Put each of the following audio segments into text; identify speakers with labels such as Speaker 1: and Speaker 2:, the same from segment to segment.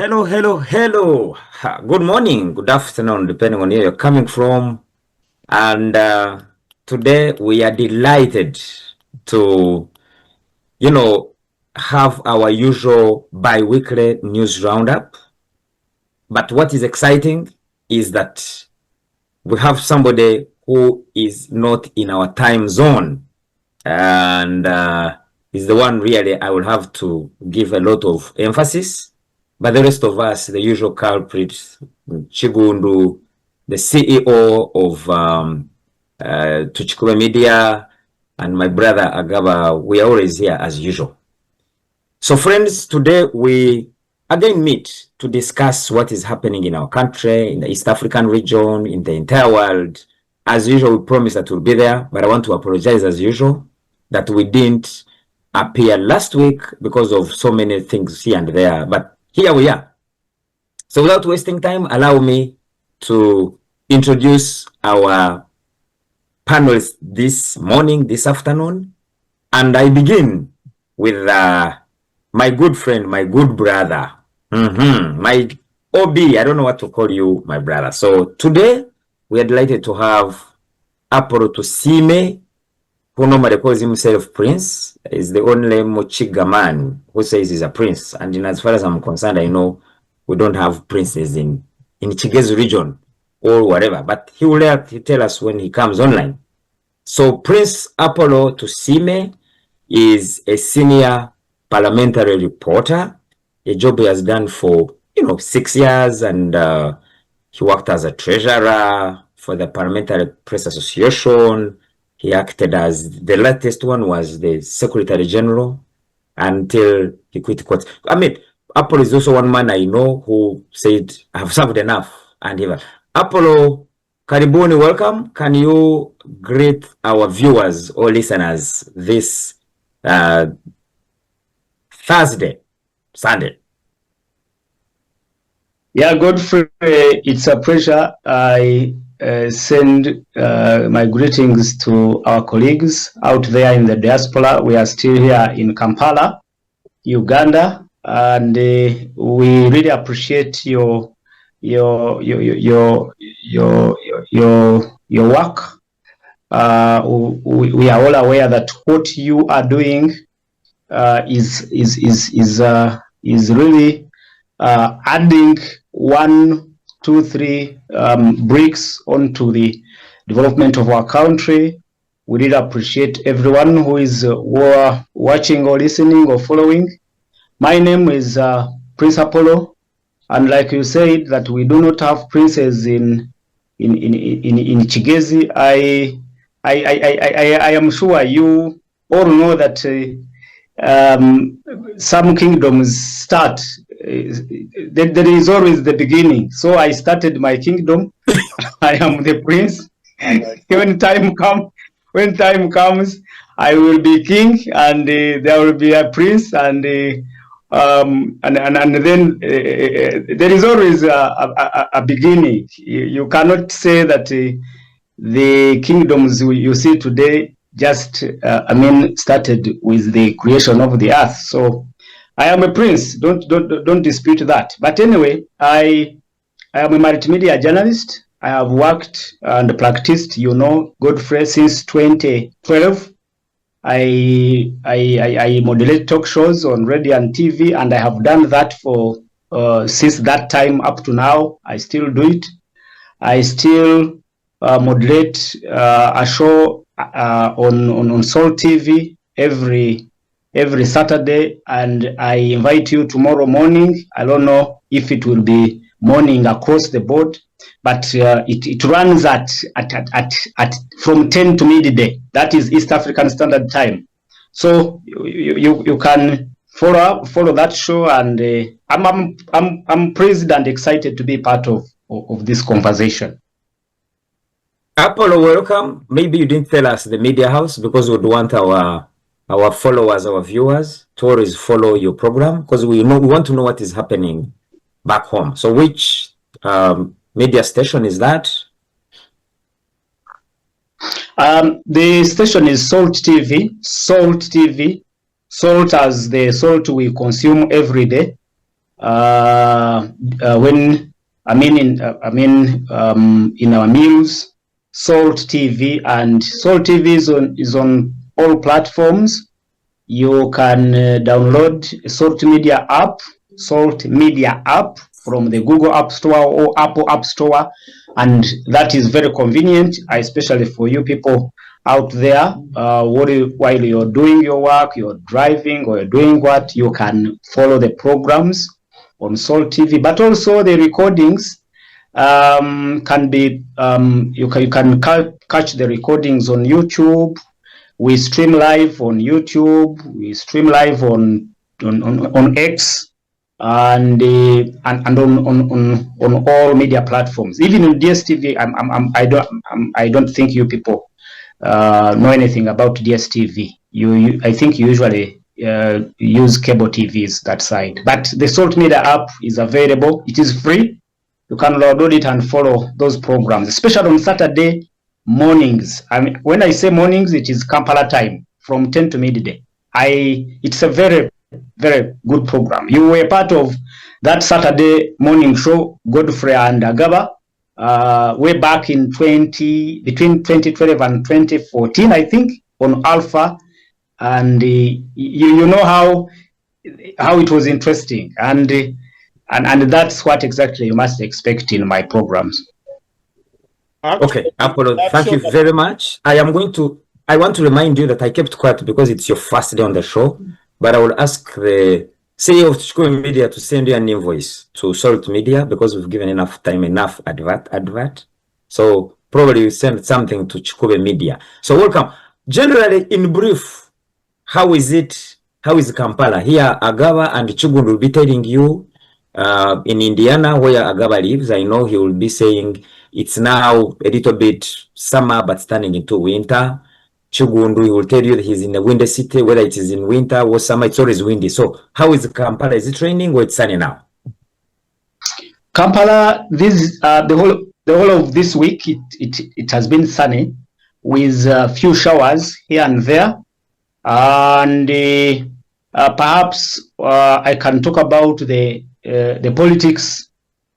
Speaker 1: Hello, hello, hello. Good morning, good afternoon, depending on where you're coming from. And today we are delighted to, have our usual bi-weekly news roundup. But what is exciting is that we have somebody who is not in our time zone. And is the one really I will have to give a lot of emphasis. But the rest of us, the usual culprits, Chigundu, the CEO of Tukikube Media, and my brother Agaba, we are always here as usual. So friends, today we again meet to discuss what is happening in our country, in the East African region, in the entire world. As usual, we promise that we'll be there, but I want to apologize as usual that we didn't appear last week because of so many things here and there. But here we are. So without wasting time, allow me to introduce our panelists this morning, this afternoon. And I begin with my good friend, my good brother, my OB, I don't know what to call you, my brother. So today, we are delighted to have Apollo Tusime, who normally calls himself Prince, is the only Mochiga man who says he's a prince. And as far as I'm concerned, I know we don't have princes in Chigezu region or whatever, but he will tell us when he comes online. So Prince Apollo Tusime is a senior parliamentary reporter, a job he has done for 6 years, and he worked as a treasurer for the Parliamentary Press Association. He acted as, the latest one was the Secretary General until he quit court. I mean, Apollo is also one man I know who said, I have served enough. And he was, Apollo, karibuni, welcome. Can you greet our viewers or listeners this Sunday?
Speaker 2: Yeah, Godfrey, it's a pleasure. I send my greetings to our colleagues out there in the diaspora. We are still here in Kampala, Uganda, and we really appreciate your work. We are all aware that what you are doing is really adding 1, 2, 3 bricks onto the development of our country. We really appreciate everyone who is watching or listening or following. My name is Prince Apollo, and like you said, that we do not have princes in Chigezi. I am sure you all know that some kingdoms start. There is always the beginning. So I started my kingdom. I am the prince. When time comes, I will be king, and there will be a prince, and then there is always a beginning. You cannot say that the kingdoms you see today just started with the creation of the earth. So I am a prince. Don't dispute that. But anyway, I am a multimedia journalist. I have worked and practiced, Godfrey, since 2012. I moderate talk shows on radio and TV, and I have done that for since that time up to now. I still do it. I still moderate a show on Soul TV every Saturday, and I invite you tomorrow morning. I don't know if it will be morning across the board, but it runs at from 10 to midday. That is East African Standard Time. So you can follow that show, and I'm pleased and excited to be part of this conversation.
Speaker 1: Apollo, welcome. Maybe you didn't tell us the media house, because we'd want our followers, our viewers, to always follow your program, because we want to know what is happening back home. So which media station is that?
Speaker 2: The station is Salt TV. Salt TV. Salt as the salt we consume every day. when in our news, Salt TV, and Salt TV is on all platforms. You can download Salt Media app from the Google App Store or Apple App Store, and that is very convenient, especially for you people out there. While you're doing your work, you're driving or you're doing what, you can follow the programs on Salt TV, but also the recordings can be you can catch the recordings on YouTube. We stream live on YouTube. We stream live on X and on all media platforms. Even on DSTV, I don't think you people know anything about DSTV. I think you usually use cable TVs that side. But the Salt Media app is available. It is free. You can download it and follow those programs, especially on Saturday mornings. I mean, when I say mornings, it is Kampala time from 10 to midday. It's a very, very good program. You were part of that Saturday morning show, Godfrey and Agaba, way back in between 2012 and 2014, I think, on Alpha, and you know how it was interesting, and that's what exactly you must expect in my programs.
Speaker 1: Okay, Apollo, thank you very much. I want to remind you that I kept quiet because it's your first day on the show, but I will ask the CEO of Tukikube Media to send you an invoice to Salt Media because we've given enough time, enough advert. So probably you send something to Tukikube Media. So welcome. Generally, in brief, how is it? How is Kampala? Here, Agaba and Chugun will be telling you in Indiana, where Agaba lives. I know he will be saying it's now a little bit summer, but turning into winter. Chugundu, he will tell you that he's in a windy city, whether it is in winter or summer, it's always windy. So how is Kampala? Is it raining or it's sunny now?
Speaker 2: Kampala, the whole of this week, it has been sunny with a few showers here and there. And perhaps I can talk about the politics.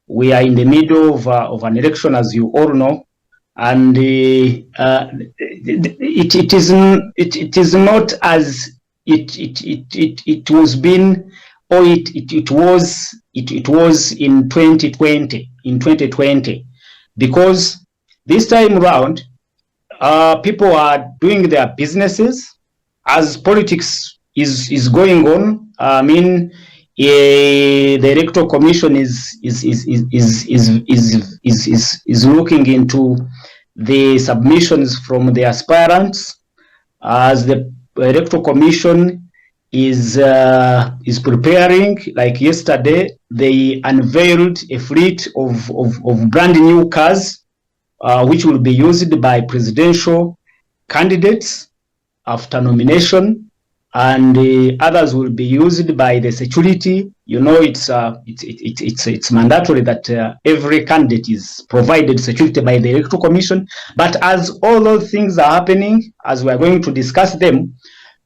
Speaker 2: We are in the middle of an election, as you all know, and it is not as it was been, or it was in 2020, because this time around people are doing their businesses as politics is going on. I mean, the Electoral Commission is looking into the submissions from the aspirants, as the Electoral Commission is preparing. Like yesterday, they unveiled a fleet of brand new cars, which will be used by presidential candidates after nomination, and others will be used by the security. You know, it's mandatory that every candidate is provided security by the Electoral Commission. But as all those things are happening, as we are going to discuss them,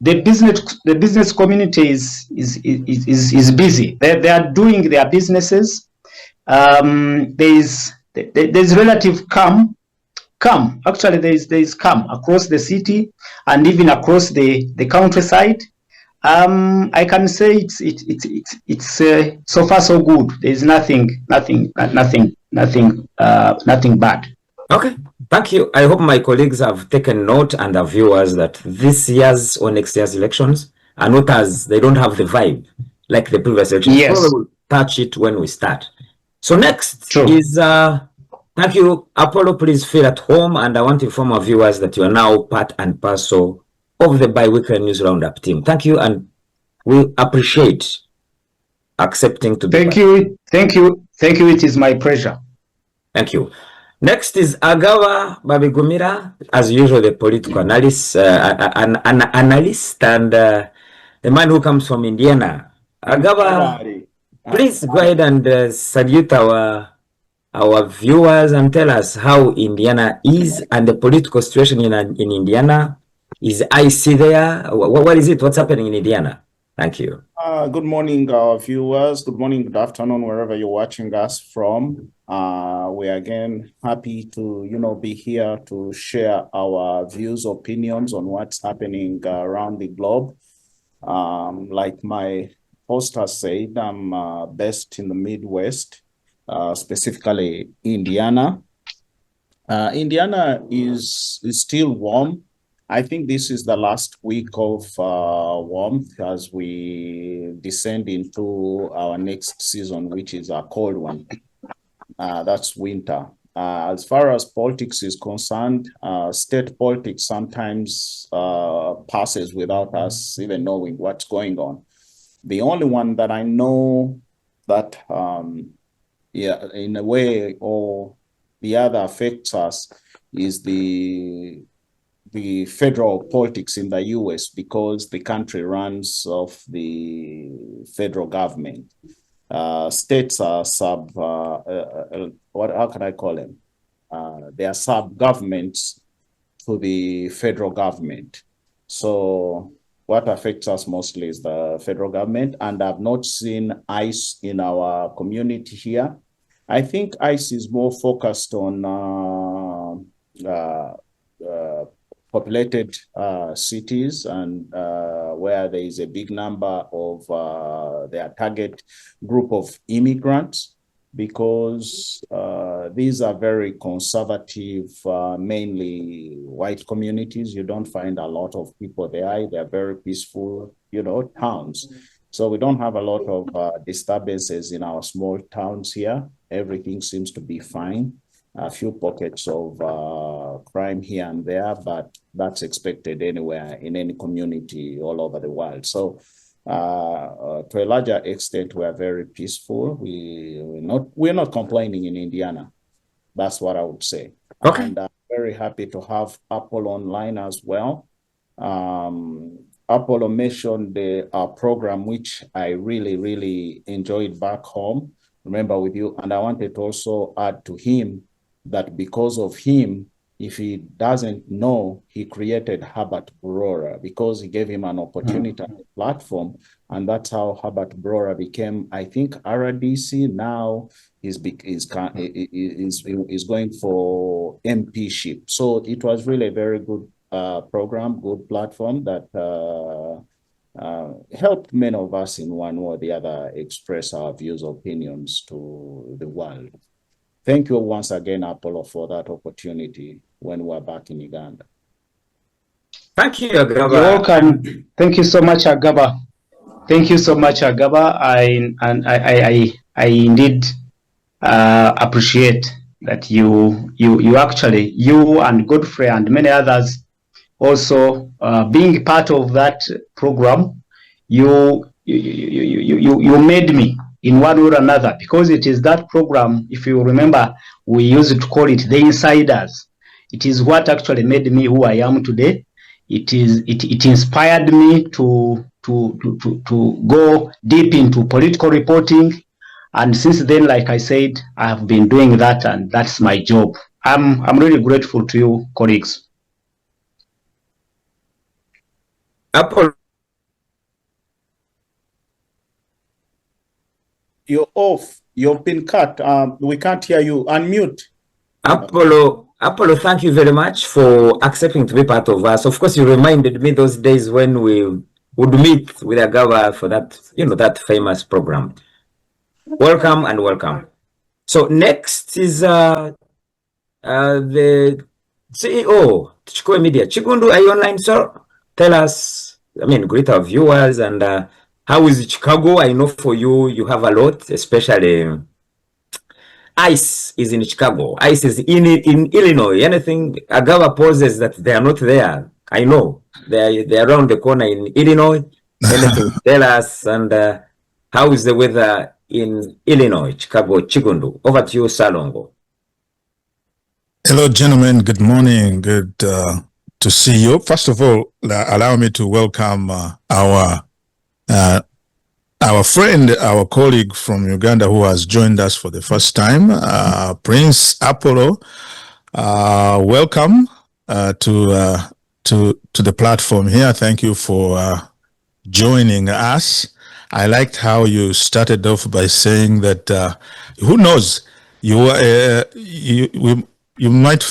Speaker 2: the business community is busy. They are doing their businesses. There's relative calm. Actually, there is calm across the city and even across the countryside. I can say it's so far so good. There is nothing bad.
Speaker 1: Okay, thank you. I hope my colleagues have taken note, and our viewers, that this year's or next year's elections are not as, they don't have the vibe like the previous elections.
Speaker 2: Yes.
Speaker 1: So we'll touch it when we start. So next
Speaker 2: True.
Speaker 1: is thank you, Apollo. Please feel at home, and I want to inform our viewers that you are now part and parcel of the bi-weekly news roundup team. Thank you, and we appreciate accepting to be.
Speaker 2: Thank you. It is my pleasure.
Speaker 1: Thank you. Next is Agawa Babigumira, as usual, the political analyst, an analyst, and the man who comes from Indiana. Agawa, please go ahead and salute our viewers and tell us how Indiana is and the political situation in Indiana. Is icy there? What is it? What's happening in Indiana? Thank you.
Speaker 3: Good morning, viewers. Good morning, good afternoon, wherever you're watching us from. We're again happy to, be here to share our views, opinions on what's happening around the globe. Like my host has said, I'm based in the Midwest, specifically Indiana. Indiana is still warm. I think this is the last week of warmth as we descend into our next season, which is a cold one. That's winter. As far as politics is concerned, state politics sometimes passes without us even knowing what's going on. The only one that I know that, in a way or the other affects us is the federal politics in the US, because the country runs off the federal government. States are how can I call them? They are sub-governments to the federal government. So what affects us mostly is the federal government, and I've not seen ICE in our community here. I think ICE is more focused on populated cities and where there is a big number of their target group of immigrants, because these are very conservative, mainly white communities. You don't find a lot of people there. They're very peaceful, towns. So we don't have a lot of disturbances in our small towns here. Everything seems to be fine. A few pockets of crime here and there, but that's expected anywhere in any community all over the world. So to a larger extent, we are very peaceful. We're not complaining in Indiana. That's what I would say.
Speaker 1: Okay.
Speaker 3: And I'm very happy to have Apple online as well. Apollo mentioned our program, which I really, really enjoyed back home, remember with you. And I wanted to also add to him that because of him, if he doesn't know, he created Herbert Brora because he gave him an opportunity and a platform. And that's how Herbert Brora became, I think, RDC. Now is going for MPship. So it was really a very good program, good platform that helped many of us in one or the other express our views, opinions to the world. Thank you once again, Apollo, for that opportunity when we're back in Uganda.
Speaker 1: Thank you, Agaba.
Speaker 2: You're welcome. Thank you so much, Agaba. Thank you so much, Agaba. I indeed appreciate that you actually, you and Godfrey and many others also being part of that program. You made me in one way or another, because it is that program, if you remember, we used to call it the Insiders. It is what actually made me who I am today. It inspired me to go deep into political reporting, and since then, like I said, I have been doing that, and that's my job. I'm really grateful to you, colleagues.
Speaker 3: Apollo, you're off. You've been cut. We can't hear you. Unmute.
Speaker 1: Apollo, thank you very much for accepting to be part of us. Of course, you reminded me those days when we would meet with Agaba for that, that famous program. Welcome and welcome. So next is the CEO, Tukikube Media. Chigundu, are you online, sir? Tell us, greet our viewers, and how is Chicago? I know for you have a lot, especially ICE is in Chicago. ICE is in Illinois. Anything Agaba poses that they are not there, I know. They're around the corner in Illinois. Anything tell us, and how is the weather in Illinois, Chicago, Chigundu? Over to you, Salongo.
Speaker 4: Hello, gentlemen. Good morning. Good to see you. First of all, allow me to welcome our friend, our colleague from Uganda who has joined us for the first time, Prince Apollo. Welcome to the platform here. Thank you for joining us. I liked how you started off by saying that who knows, you might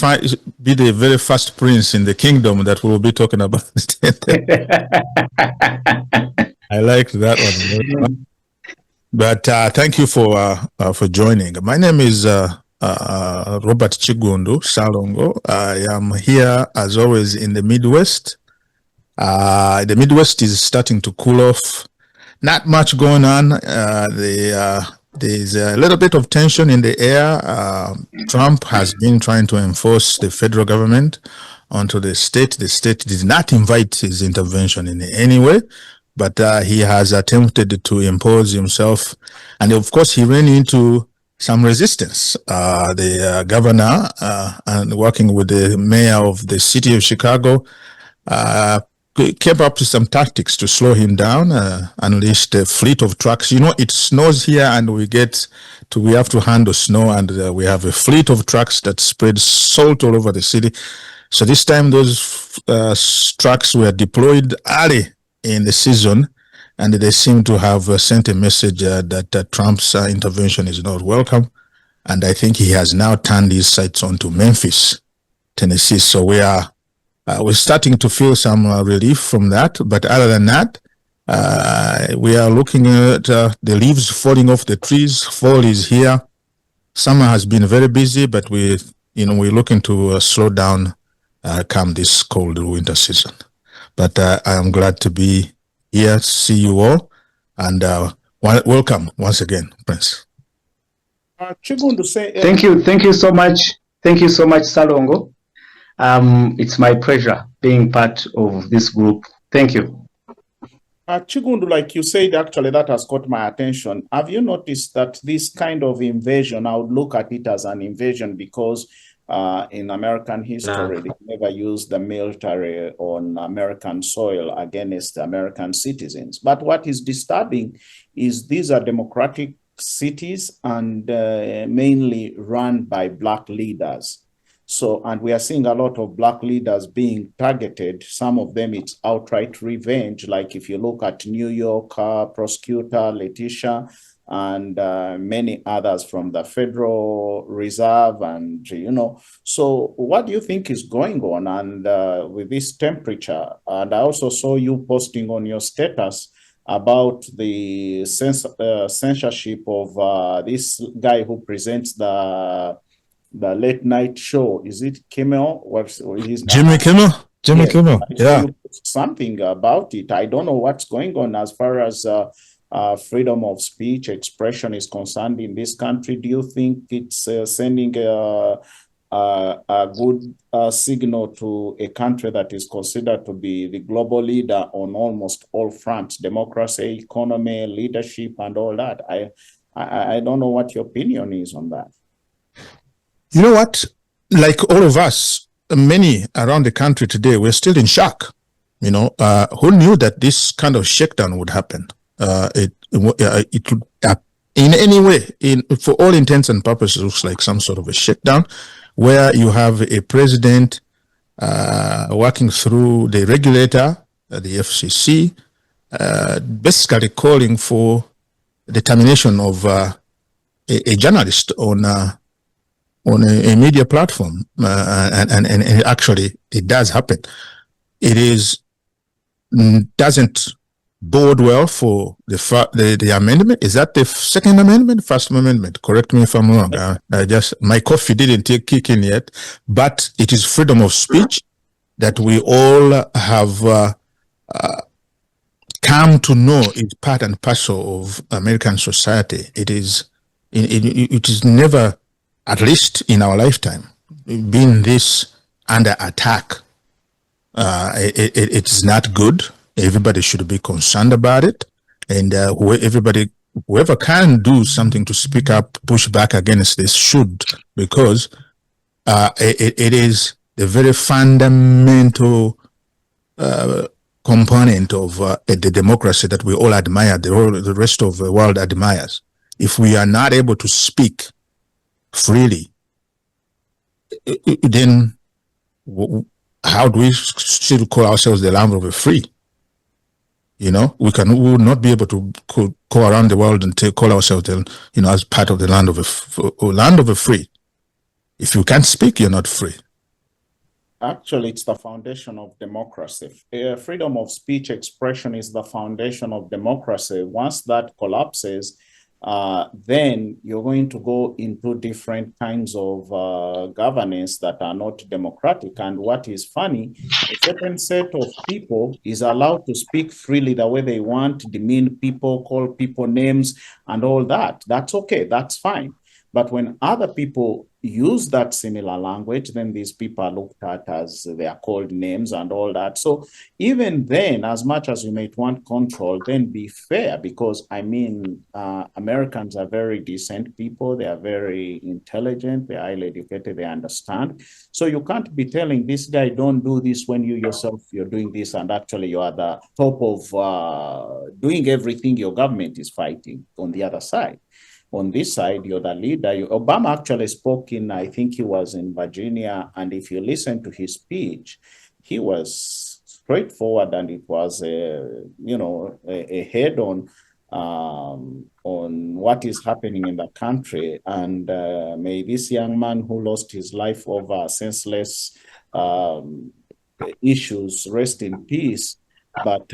Speaker 4: be the very first prince in the kingdom that we'll be talking about. I liked that one. But thank you for joining. My name is Robert Chigundu Salongo. I am here as always in the Midwest. The Midwest is starting to cool off. Not much going on. There's a little bit of tension in the air. Trump has been trying to enforce the federal government onto the state. The state did not invite his intervention in any way, but he has attempted to impose himself. And of course, he ran into some resistance. The governor, and working with the mayor of the city of Chicago, came up with some tactics to slow him down, unleashed a fleet of trucks. You know, it snows here and we have to handle snow, and we have a fleet of trucks that spread salt all over the city. So this time those trucks were deployed early in the season, and they seem to have sent a message that Trump's intervention is not welcome. And I think he has now turned his sights onto Memphis, Tennessee. So we're starting to feel some relief from that. But other than that, we are looking at the leaves falling off the trees. Fall is here. Summer has been very busy, but we're looking to slow down come this cold winter season. But I am glad to be here, see you all, and welcome once again, Prince.
Speaker 2: Thank you so much. Thank you so much, Salongo. It's my pleasure being part of this group. Thank you.
Speaker 3: Chigundu, like you said, actually that has caught my attention. Have you noticed that this kind of invasion, I would look at it as an invasion because in American history, they never used the military on American soil against American citizens. But what is disturbing is these are democratic cities and mainly run by Black leaders. So, and we are seeing a lot of Black leaders being targeted. Some of them, it's outright revenge. Like if you look at New York prosecutor Letitia and many others from the Federal Reserve, and so what do you think is going on? And with this temperature, and I also saw you posting on your status about the censorship of this guy who presents the late night show. Is it Kimmel? What's his name?
Speaker 4: Jimmy Kimmel? Jimmy Kimmel, yeah.
Speaker 3: Something about it. I don't know what's going on as far as freedom of speech, expression is concerned in this country. Do you think it's sending a good signal to a country that is considered to be the global leader on almost all fronts, democracy, economy, leadership, and all that? I don't know what your opinion is on that.
Speaker 4: You know what? Like all of us, many around the country today, we're still in shock. Who knew that this kind of shakedown would happen? It would, in any way, for all intents and purposes, looks like some sort of a shakedown, where you have a president working through the regulator, the FCC, basically calling for the termination of a journalist on a media platform, and actually it does happen. It doesn't bode well for the amendment. Is that the Second Amendment, First Amendment? Correct me if I'm wrong. My coffee didn't kick in yet, but it is freedom of speech that we all have come to know is part and parcel of American society. It is never, at least in our lifetime, being this under attack. It's not good. Everybody should be concerned about it. And whoever can do something to speak up, push back against this should, because it is the very fundamental component of the democracy that we all admire, the rest of the world admires. If we are not able to speak freely, then how do we still call ourselves the land of the free? We will not be able to go around the world and call ourselves, as part of the land of the free. If you can't speak, you're not free.
Speaker 3: Actually, it's the foundation of democracy. Freedom of speech expression is the foundation of democracy. Once that collapses, then you're going to go into different kinds of governance that are not democratic. And what is funny, a certain set of people is allowed to speak freely the way they want, demean people, call people names, and all that. That's okay, that's fine. But when other people use that similar language, then these people are looked at as they are called names and all that. So even then, as much as you might want control, then be fair, because Americans are very decent people. They are very intelligent. They're highly educated. They understand. So you can't be telling this guy, don't do this, when you yourself, you're doing this, and actually you are the top of doing everything your government is fighting on the other side. On this side, you're the leader. Obama actually spoke I think he was in Virginia, and if you listen to his speech, he was straightforward, and it was a head-on on what is happening in the country. And may this young man who lost his life over senseless issues rest in peace. But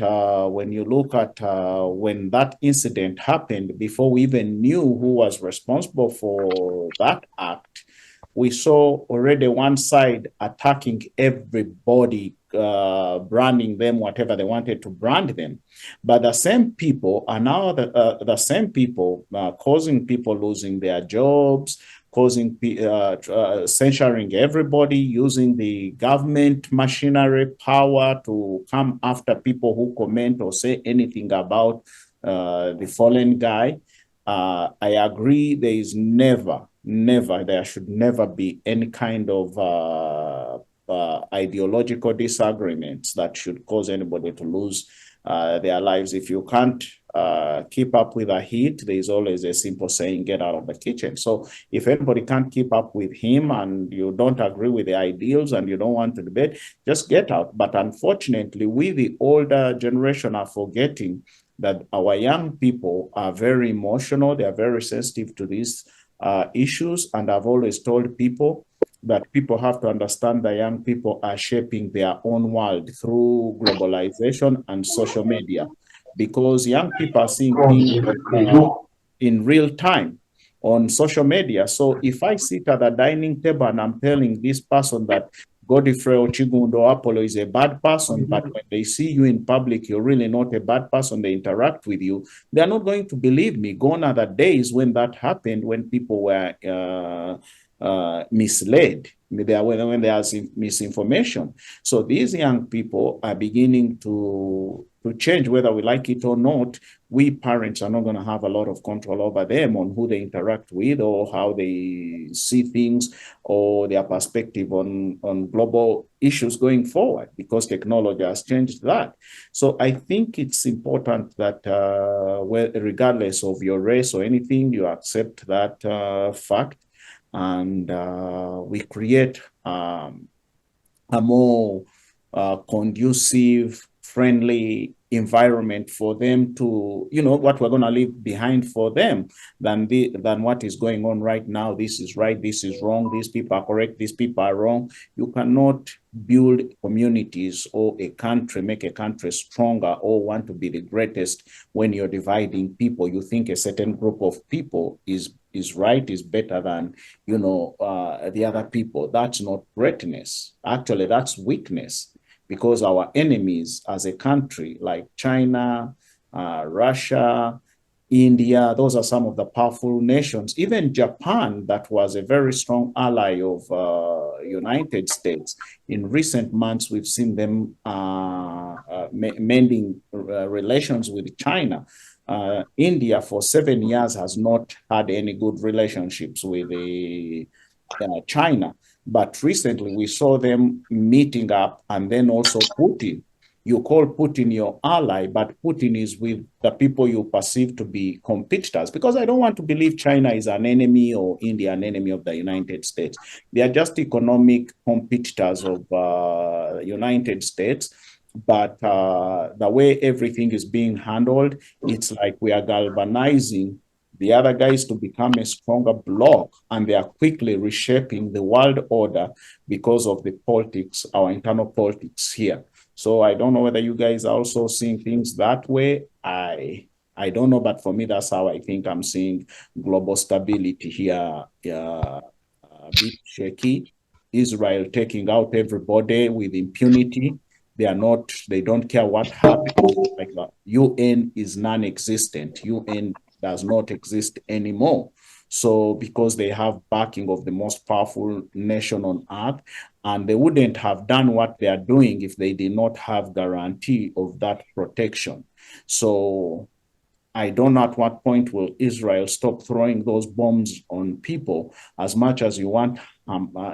Speaker 3: when you look at when that incident happened, before we even knew who was responsible for that act, we saw already one side attacking everybody, branding them whatever they wanted to brand them. But the same people are now the same people causing people losing their jobs, causing censuring everybody, using the government machinery power to come after people who comment or say anything about the fallen guy. I agree, there is there should never be any kind of ideological disagreements that should cause anybody to lose their lives. If you can't keep up with the heat, there is always a simple saying, get out of the kitchen. So if anybody can't keep up with him and you don't agree with the ideals and you don't want to debate, just get out. But unfortunately, we, the older generation, are forgetting that our young people are very emotional. They are very sensitive to these issues. And I've always told people that people have to understand that young people are shaping their own world through globalization and social media, because young people are seeing things in real time on social media. So if I sit at the dining table and I'm telling this person that Godfrey Ochigundo Apollo is a bad person, but when they see you in public, you're really not a bad person, they interact with you, they're not going to believe me. Gone are the days when that happened, when people were misled, when there's misinformation. So these young people are beginning to change, whether we like it or not. We parents are not going to have a lot of control over them on who they interact with or how they see things or their perspective on global issues going forward, because technology has changed that. So I think it's important that regardless of your race or anything, you accept that fact, and we create a more conducive, friendly environment for them to, what we're going to leave behind for them than what is going on right now. This is right, this is wrong, these people are correct, these people are wrong. You cannot build communities or a country, make a country stronger or want to be the greatest when you're dividing people. You think a certain group of people is right, is better than, the other people. That's not greatness. Actually, that's weakness. Because our enemies as a country, like China, Russia, India, those are some of the powerful nations. Even Japan, that was a very strong ally of United States. In recent months, we've seen them mending relations with China. India for 7 years has not had any good relationships with China. But recently we saw them meeting up, and then also Putin. You call Putin your ally, but Putin is with the people you perceive to be competitors, because I don't want to believe China is an enemy or India an enemy of the United States. They are just economic competitors of United States. but the way everything is being handled, it's like we are galvanizing the other guys to become a stronger bloc, and they are quickly reshaping the world order because of the politics, our internal politics here. So I don't know whether you guys are also seeing things that way. I don't know, but for me, that's how I think I'm seeing global stability here. A bit shaky. Israel taking out everybody with impunity. They don't care what happens. Like the UN is non-existent. UN does not exist anymore. So because they have backing of the most powerful nation on earth, and they wouldn't have done what they are doing if they did not have guarantee of that protection. So I don't know at what point will Israel stop throwing those bombs on people. As much as you want,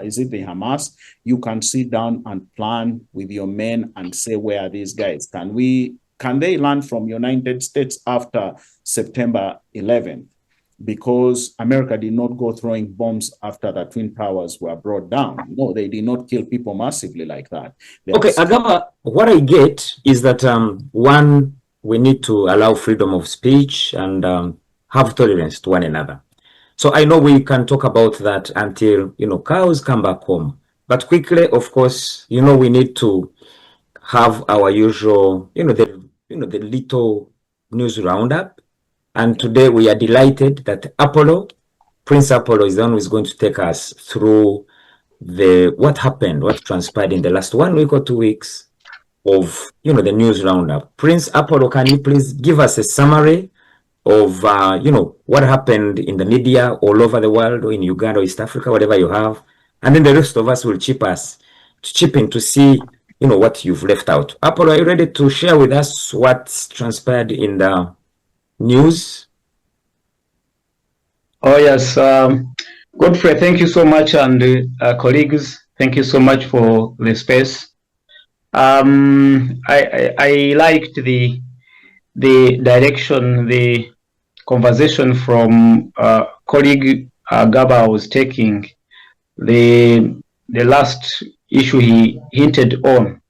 Speaker 3: is it the Hamas? You can sit down and plan with your men and say, where are these guys? Can they learn from United States after September 11th? Because America did not go throwing bombs after the Twin Towers were brought down. No, they did not kill people massively like that.
Speaker 1: Okay, Agaba, what I get is that one, we need to allow freedom of speech and have tolerance to one another. So I know we can talk about that until, cows come back home. But quickly, of course, we need to have our usual, the little news roundup. And today we are delighted that Prince Apollo is the one who is going to take us through what happened, what transpired in the last 1 week or 2 weeks of, the news roundup. Prince Apollo, can you please give us a summary of, what happened in the media all over the world, or in Uganda or East Africa, whatever you have. And then the rest of us will chip in to see, what you've left out. Apollo, are you ready to share with us what's transpired in the news?
Speaker 2: Oh, yes. Godfrey, thank you so much. And colleagues, thank you so much for the space. I liked the direction, the conversation from colleague Gaba was taking. The last issue he hinted on,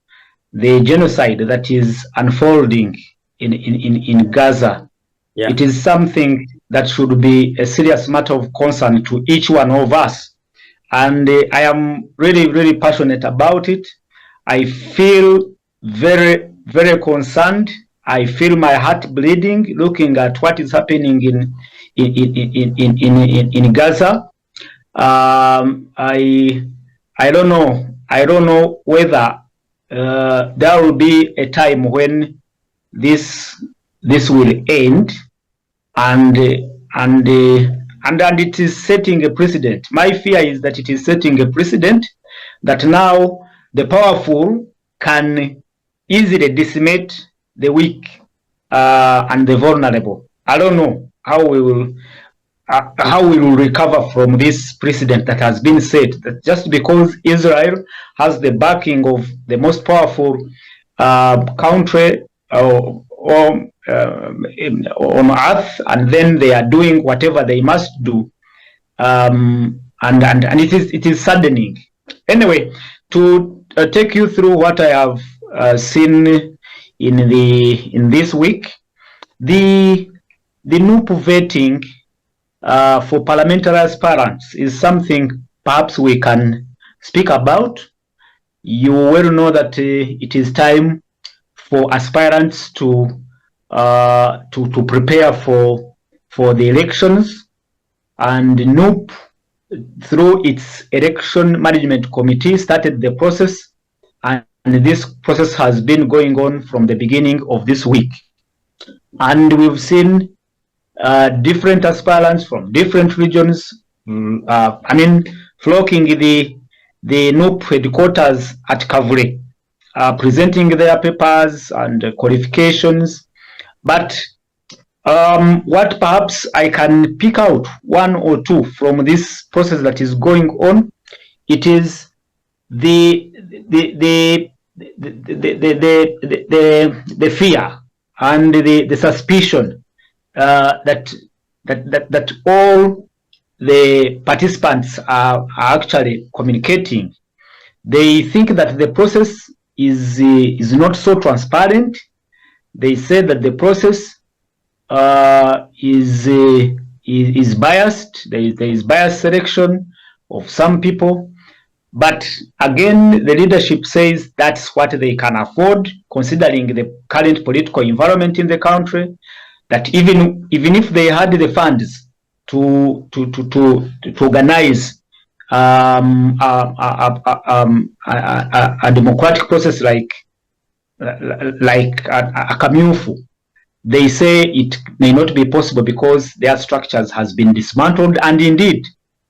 Speaker 2: the genocide that is unfolding in Gaza. Yeah. It is something that should be a serious matter of concern to each one of us. And I am really, really passionate about it. I feel very, very concerned. I feel my heart bleeding looking at what is happening in Gaza. I don't know. I don't know whether there will be a time when this will end, and it is setting a precedent. My fear is that it is setting a precedent that now the powerful can easily decimate the weak and the vulnerable. I don't know how we will recover from this precedent that has been set, that just because Israel has the backing of the most powerful country on earth, and then they are doing whatever they must do, and it is saddening. Anyway, to take you through what I have seen in this week, the NUP vetting for parliamentary aspirants is something perhaps we can speak about. You will know that it is time for aspirants to prepare for the elections, and NUP, through its election management committee, started the process, and this process has been going on from the beginning of this week. And we've seen different aspirants from different regions, flocking the NUP headquarters at Kavule, presenting their papers and qualifications. But what perhaps I can pick out one or two from this process that is going on, it is the fear and the suspicion that all the participants are actually communicating. They think that the process is not so transparent. They say that the process is biased. There is biased selection of some people. But again, the leadership says that's what they can afford, considering the current political environment in the country. That even if they had the funds to organize a democratic process like a Kamyufu, they say it may not be possible because their structures has been dismantled, and indeed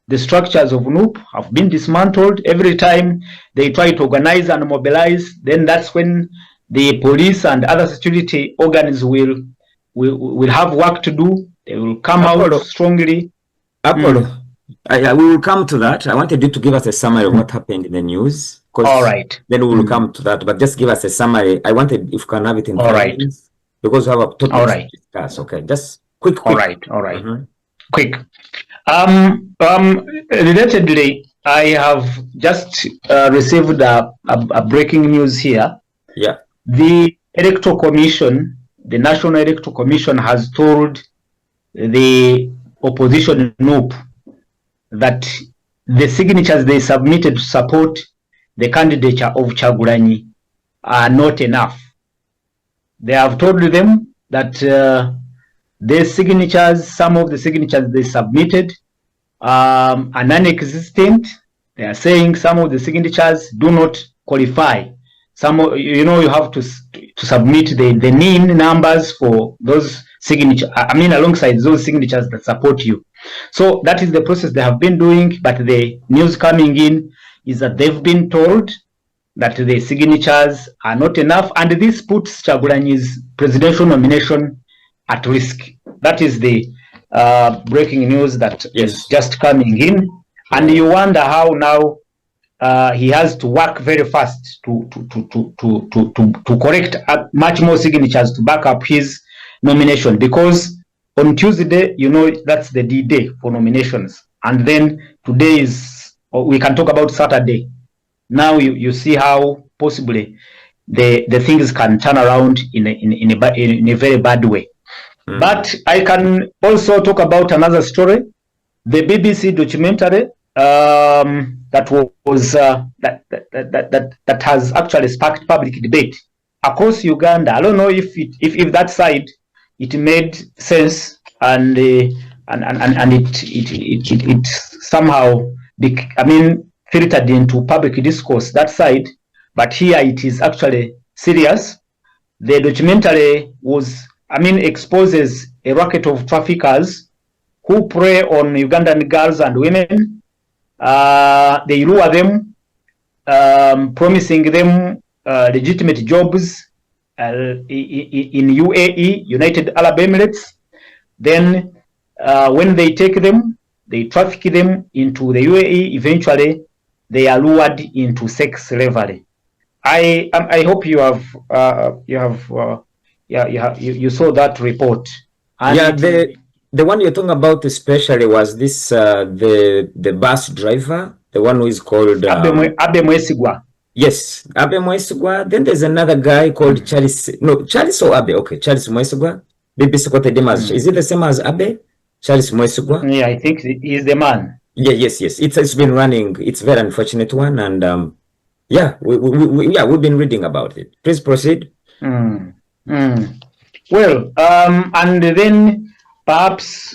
Speaker 2: the structures of NUP have been dismantled. Every time they try to organize and mobilize, then that's when the police and other security organs will have work to do. They will come out strongly.
Speaker 1: Apollo, we will come to that. I wanted you to give us a summary of what happened in the news.
Speaker 2: All right.
Speaker 1: Then we will come to that, but just give us a summary. I wanted, if you can have it in 5 minutes, because we have a topic to discuss. Okay, just quick.
Speaker 2: All right. Quick. Relatedly, I have just received a breaking news here.
Speaker 1: Yeah.
Speaker 2: The Electoral Commission, the National Electoral Commission, has told the opposition NUP that the signatures they submitted to support the candidature of Kyagulanyi are not enough. They have told them that their signatures, some of the signatures they submitted are non-existent. They are saying some of the signatures do not qualify. Some, you have to submit the NIN numbers for those signatures. I mean, alongside those signatures that support you. So that is the process they have been doing. But the news coming in is that they've been told that the signatures are not enough, and this puts Kyagulanyi's presidential nomination at risk. That is the breaking news that is just coming in, and you wonder how now he has to work very fast to correct much more signatures to back up his nomination, because on Tuesday, that's the D-Day for nominations, and then today is, we can talk about Saturday. Now you see how possibly the things can turn around in a very bad way. But I can also talk about another story, the BBC documentary that has actually sparked public debate across Uganda. I don't know if that side it made sense and it somehow filtered into public discourse that side, but here it is actually serious. The documentary exposes a racket of traffickers who prey on Ugandan girls and women. They lure them, promising them legitimate jobs in UAE, United Arab Emirates. Then when they take them, they traffic them into the UAE. Eventually, they are lured into sex slavery. I hope you saw that report. And
Speaker 1: the one you're talking about especially was this the bus driver, the one who is called
Speaker 2: Abe Mwesigwa.
Speaker 1: Yes, Abe Mwesigwa. Then there's another guy called Charles or Abe. Okay, Charles Mwesigwa. BBC quoted him as, is it the same as Abe? Charles Mwesigwa?
Speaker 2: Yeah, I think he's the man.
Speaker 1: Yeah, yes. It's been running. It's a very unfortunate one, and we've been reading about it. Please proceed.
Speaker 2: Well, and then perhaps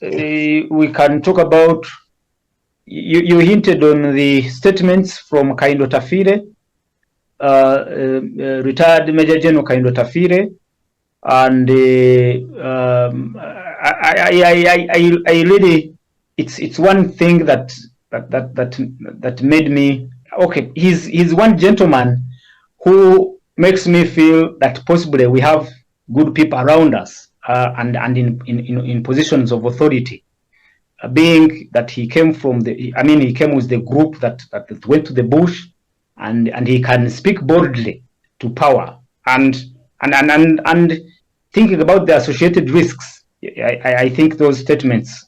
Speaker 2: we can talk about, you hinted on the statements from Kaindo Tafire, retired Major General Kaindo Tafire, and I really, it's one thing that made me, okay, he's one gentleman who makes me feel that possibly we have good people around us and in positions of authority, being that he came from he came with the group that went to the bush, and he can speak boldly to power and thinking about the associated risks. I think those statements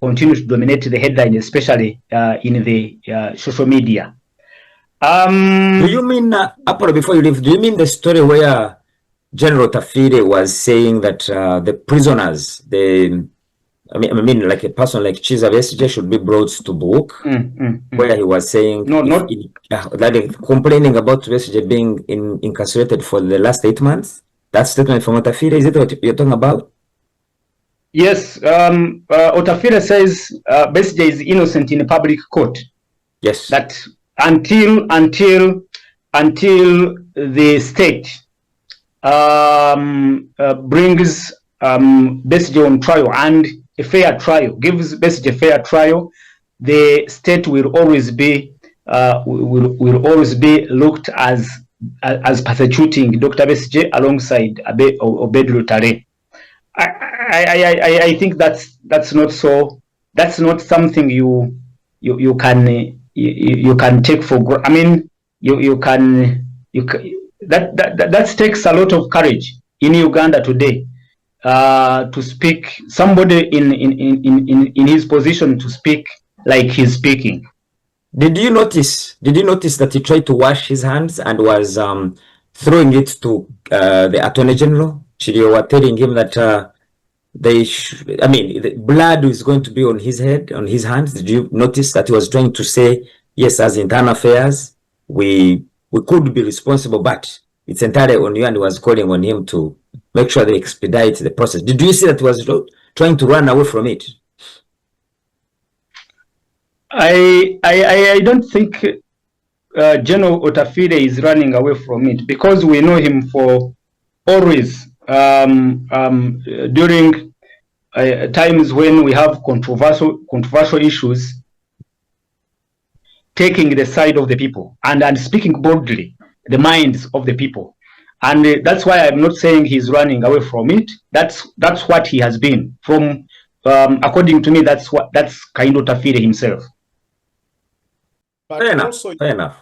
Speaker 2: continue to dominate the headline, especially in the social media.
Speaker 1: Do you mean, Apollo, before you leave, do you mean the story where General Tafire was saying that the prisoners, I mean, like a person like Chiza Besigye should be brought to book, where he was saying that complaining about Besigye being incarcerated for the last 8 months? That statement from Otafire, is it what you're talking about?
Speaker 2: Yes, Otafire says Besigye is innocent in a public court.
Speaker 1: Yes.
Speaker 2: That until the state brings Besigye on trial and a fair trial, gives Besigye a fair trial, the state will always be looked as persecuting Dr. Besigye alongside Obed Lutale. I think that's not so. That's not something you can take for granted. I mean, that takes a lot of courage in Uganda today. To speak, somebody in his position to speak like he's speaking.
Speaker 1: Did you notice that he tried to wash his hands and was throwing it to the Attorney General? They were telling him that the blood is going to be on his head, on his hands. Did you notice that he was trying to say, yes, as internal affairs, we could be responsible, but it's entirely on you, and he was calling on him to make sure they expedite the process. Did you see that he was trying to run away from it?
Speaker 2: I don't think General Otafire is running away from it, because we know him for always during times when we have controversial issues, taking the side of the people and speaking boldly the minds of the people. And that's why I'm not saying he's running away from it. That's what he has been from. According to me, that's kind of Otafire himself.
Speaker 3: But
Speaker 1: fair enough.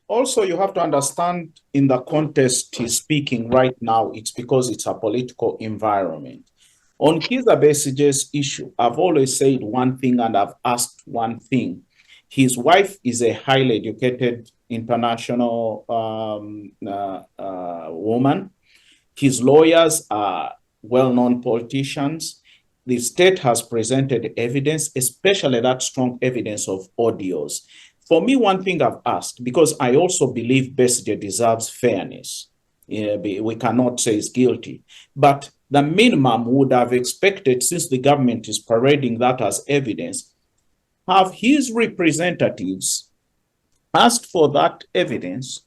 Speaker 3: Also, you have to understand, in the context he's speaking right now, it's because it's a political environment. On Kizza Besigye's issue, I've always said one thing and I've asked one thing. His wife is a highly educated international woman. His lawyers are well-known politicians. The state has presented evidence, especially that strong evidence of audios. For me, one thing I've asked, because I also believe Besigye deserves fairness. We cannot say he's guilty, but the minimum would have expected, since the government is parading that as evidence, have his representatives asked for that evidence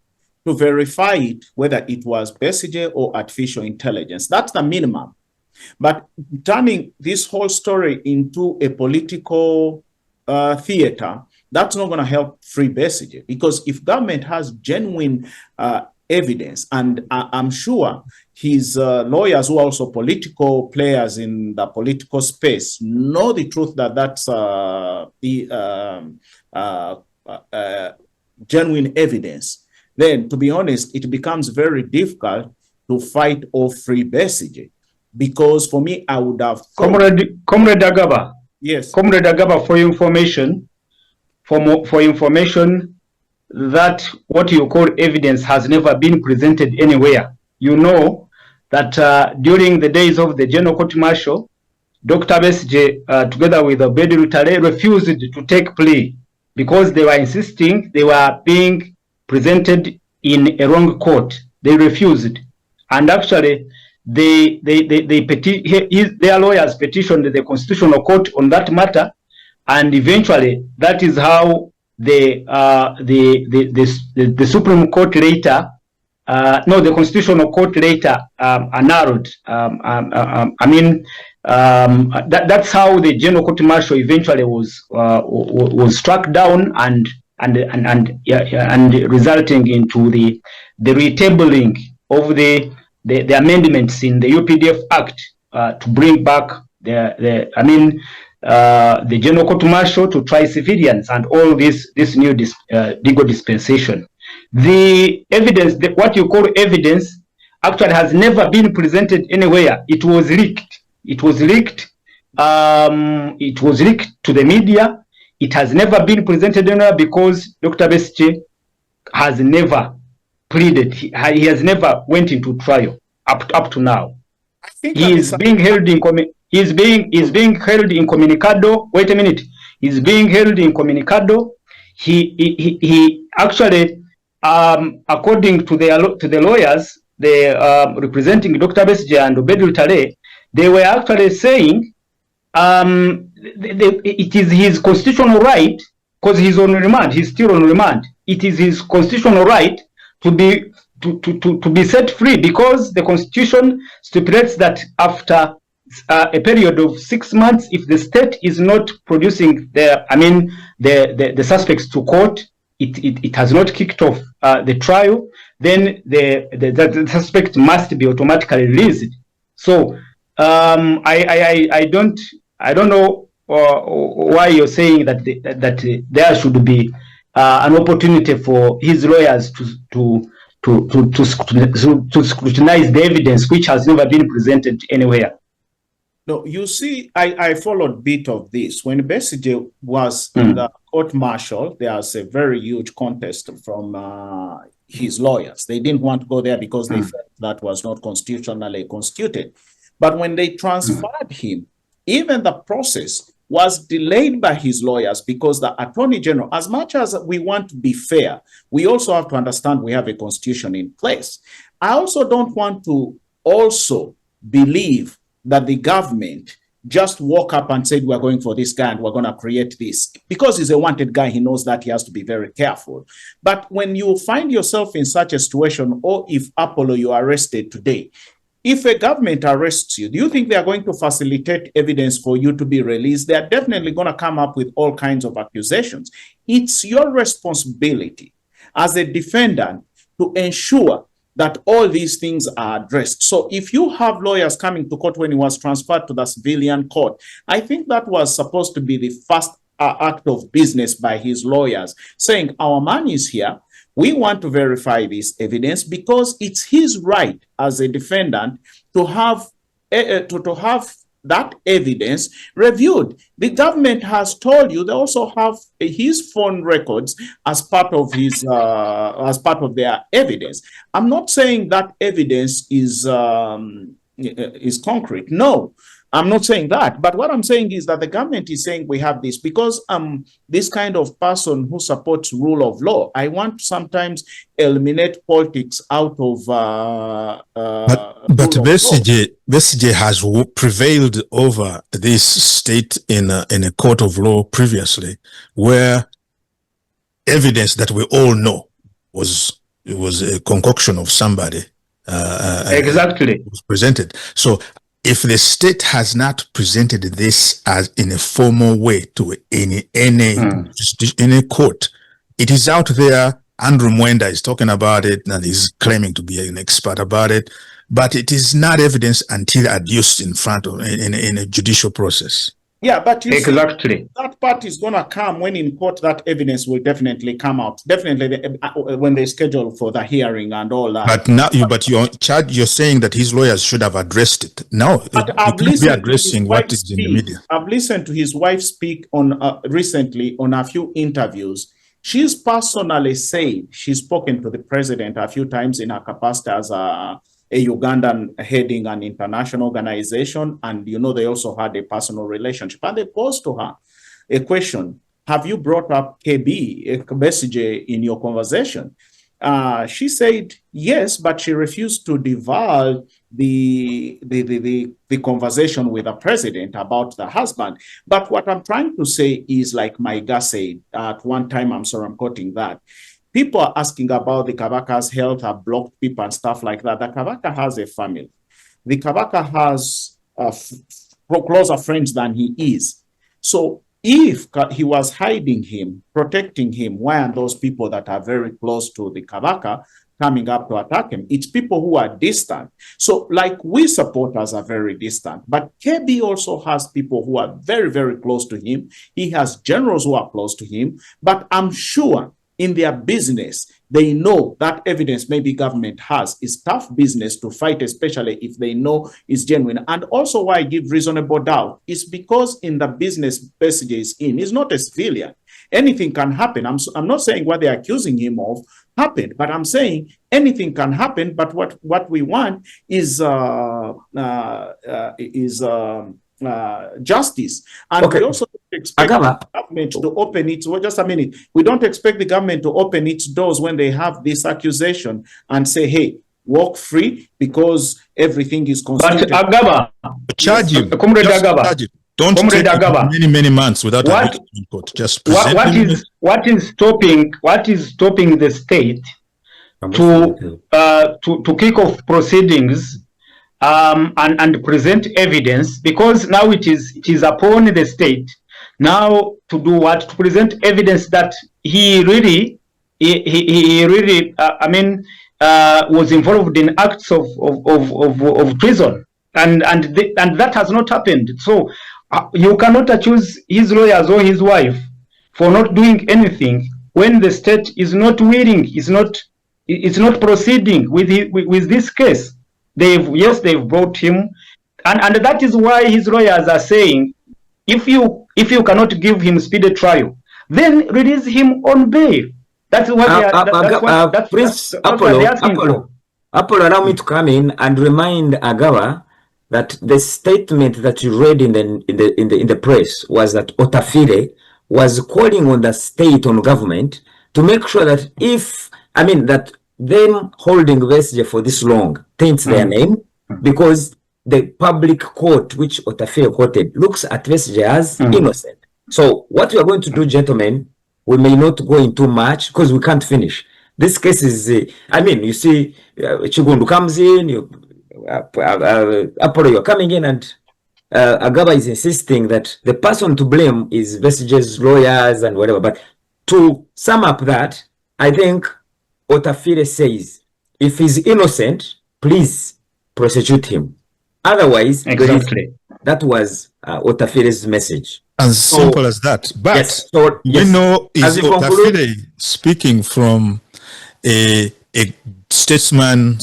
Speaker 3: to verify it, whether it was Besigye or artificial intelligence. That's the minimum. But turning this whole story into a political theater, that's not going to help free Besigye, because if government has genuine evidence, and I'm sure his lawyers, who are also political players in the political space, know the truth that that's genuine evidence, then, to be honest, it becomes very difficult to fight or free Besigye. Because for me, I would have thought...
Speaker 2: Comrade Agaba.
Speaker 3: Yes.
Speaker 2: Comrade Agaba, for information, for information, that what you call evidence has never been presented anywhere. You know that during the days of the General Court Martial, Dr. Besigye, together with Obed Lutale, refused to take plea because they were insisting they were being presented in a wrong court. They refused, and actually, their lawyers petitioned the Constitutional Court on that matter, and eventually, that is how the Supreme Court later, the Constitutional Court later annulled. That's how the General Court Martial eventually was struck down and resulting into the retabling of the amendments in the UPDF Act to bring back the General Court Martial to try civilians and all this new legal dispensation. The evidence, what you call evidence, actually has never been presented anywhere. It was leaked. It was leaked. It was leaked to the media. It has never been presented anywhere because Dr. Besigye has never pleaded. He has never went into trial up to now.
Speaker 3: I think
Speaker 2: He is being held in he's being held incommunicado. Wait a minute. He's being held incommunicado. He actually, according to the lawyers, representing Dr. Besje and Obedul Tale, they were actually saying it is his constitutional right, because he's on remand. He's still on remand. It is his constitutional right to be set free, because the Constitution stipulates that after a period of 6 months, if the state is not producing the suspects to court, it has not kicked off the trial, then the suspect must be automatically released. So I don't know why you're saying that there should be an opportunity for his lawyers to scrutinize the evidence, which has never been presented anywhere.
Speaker 3: No, you see, I followed bit of this. When Besije was in the court martial, there was a very huge contest from his lawyers. They didn't want to go there because they felt that was not constitutionally constituted. But when they transferred him, even the process was delayed by his lawyers, because the Attorney General, as much as we want to be fair, we also have to understand we have a constitution in place. I also don't want to also believe that the government just woke up and said, we're going for this guy and we're going to create this. Because he's a wanted guy, he knows that he has to be very careful. But when you find yourself in such a situation, or if Apollo, you are arrested today, if a government arrests you, do you think they are going to facilitate evidence for you to be released? They are definitely going to come up with all kinds of accusations. It's your responsibility as a defendant to ensure that all these things are addressed. So if you have lawyers coming to court when he was transferred to the civilian court, I think that was supposed to be the first act of business by his lawyers, saying, our man is here. We want to verify this evidence, because it's his right as a defendant to have that evidence reviewed. The government has told you they also have his phone records as part of his their evidence. I'm not saying that evidence is concrete. No, I'm not saying that. But what I'm saying is that the government is saying we have this because this kind of person who supports rule of law, I want to sometimes eliminate politics out of
Speaker 4: but Besije has prevailed over this state in a court of law previously, where evidence that we all know was a concoction of somebody.
Speaker 3: Exactly.
Speaker 4: Was presented. So if the state has not presented this as in a formal way to any court, it is out there. Andrew Mwenda is talking about it and he's claiming to be an expert about it, but it is not evidence until adduced in front of in a judicial process.
Speaker 3: Yeah, but you
Speaker 2: exactly
Speaker 3: see, that part is going to come when in court. That evidence will definitely come out. Definitely when they schedule for the hearing and all that.
Speaker 4: But now, you're saying that his lawyers should have addressed it. No,
Speaker 3: I've listened
Speaker 4: be addressing what is in the media.
Speaker 3: I've listened to his wife speak on recently on a few interviews. She's personally said she's spoken to the president a few times in her capacity as a Ugandan heading an international organization, and they also had a personal relationship. And they posed to her a question: have you brought up Besije in your conversation? She said yes, but she refused to divulge the conversation with the president about the husband. But what I'm trying to say is, like Maiga said at one time, I'm sorry, I'm quoting that, people are asking about the Kabaka's health, have blocked people and stuff like that. The Kabaka has a family. The Kabaka has closer friends than he is. So if he was hiding him, protecting him, why are those people that are very close to the Kabaka coming up to attack him? It's people who are distant. So like we supporters are very distant, but KB also has people who are very, very close to him. He has generals who are close to him, but I'm sure in their business, they know that evidence maybe government has is tough business to fight, especially if they know it's genuine. And also why I give reasonable doubt is because in the business Besije is in, he's not a civilian. anything can happen. I'm not saying what they're accusing him of happened, but I'm saying anything can happen. But what we want is justice, and we also expect the government to open its. Well, just a minute. We don't expect the government to open its doors when they have this accusation and say, "Hey, walk free," because everything is considered.
Speaker 2: But Agaba,
Speaker 4: charge him.
Speaker 2: Comrade Agaba,
Speaker 4: don't take many months without a victim in court. Just
Speaker 2: what is stopping the state to kick off proceedings and present evidence, because now it is upon the state now to do what? To present evidence that he really was involved in acts of treason, and that has not happened. So you cannot accuse his lawyers or his wife for not doing anything when the state is not willing, is not proceeding with this case. They've brought him, and that is why his lawyers are saying, if you cannot give him speedy trial, then release him on bail. That's what they are.
Speaker 1: Prince Apollo, allow me to come in and remind Agawa that the statement that you read in the press was that Otafire was calling on the state, on government, to make sure that that them holding Vestige for this long taints their name, because the public court, which Otafire quoted, looks at Vestige as innocent. So what we are going to do, gentlemen, we may not go into much because we can't finish. This case is, you see, Chigundu comes in, Apollo, you're coming in, and Agaba is insisting that the person to blame is Vestige's lawyers and whatever. But to sum up that, I think Otafire says, if he's innocent, please prosecute him. Otherwise,
Speaker 2: exactly.
Speaker 1: That was Otafire's message.
Speaker 4: As simple as that. But you know, is Otafire speaking from a statesman,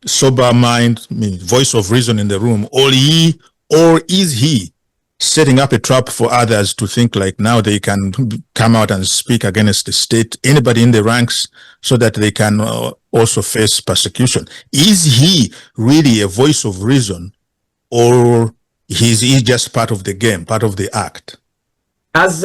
Speaker 4: sober mind, voice of reason in the room, or is he setting up a trap for others to think like now they can come out and speak against the state, anybody in the ranks, so that they can also face persecution? Is he really a voice of reason, or is he just part of the game, part of the act?
Speaker 1: As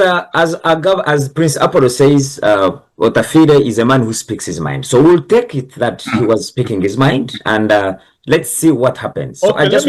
Speaker 1: Prince Apollo says, Otafire is a man who speaks his mind. So we'll take it that he was speaking his mind, and let's see what happens. So
Speaker 3: okay, I just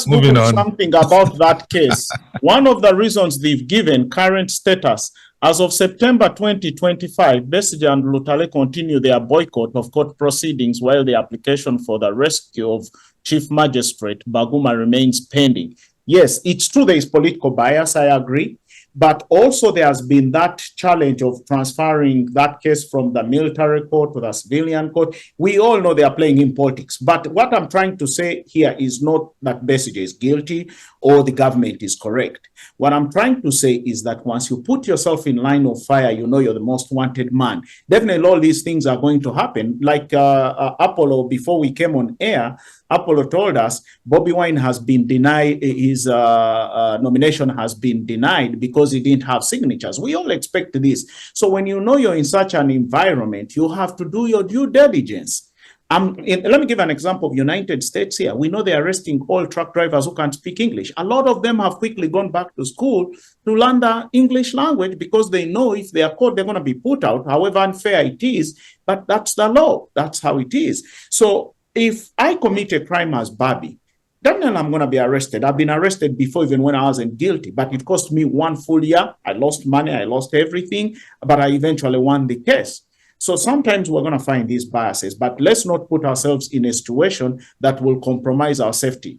Speaker 3: Googled something about that case. One of the reasons they've given current status, as of September 2025, Vestige and Lutale continue their boycott of court proceedings while the application for the rescue of Chief Magistrate Baguma remains pending. Yes, it's true there is political bias, I agree. But also there has been that challenge of transferring that case from the military court to the civilian court. We all know they are playing in politics. But what I'm trying to say here is not that Vestige is guilty or the government is correct. What I'm trying to say is that once you put yourself in line of fire, you know you're the most wanted man. Definitely all these things are going to happen. Like Apollo, before we came on air, Apollo told us Bobby Wine has been denied, his nomination has been denied because he didn't have signatures. We all expect this. So when you know you're in such an environment, you have to do your due diligence. Let me give an example of United States here. We know they're arresting all truck drivers who can't speak English. A lot of them have quickly gone back to school to learn the English language because they know if they are caught, they're going to be put out, however unfair it is. But that's the law. That's how it is. So if I commit a crime as Bobby, definitely I'm going to be arrested. I've been arrested before, even when I wasn't guilty, but it cost me 1 full year. I lost money, I lost everything, but I eventually won the case. So sometimes we're going to find these biases, but let's not put ourselves in a situation that will compromise our safety.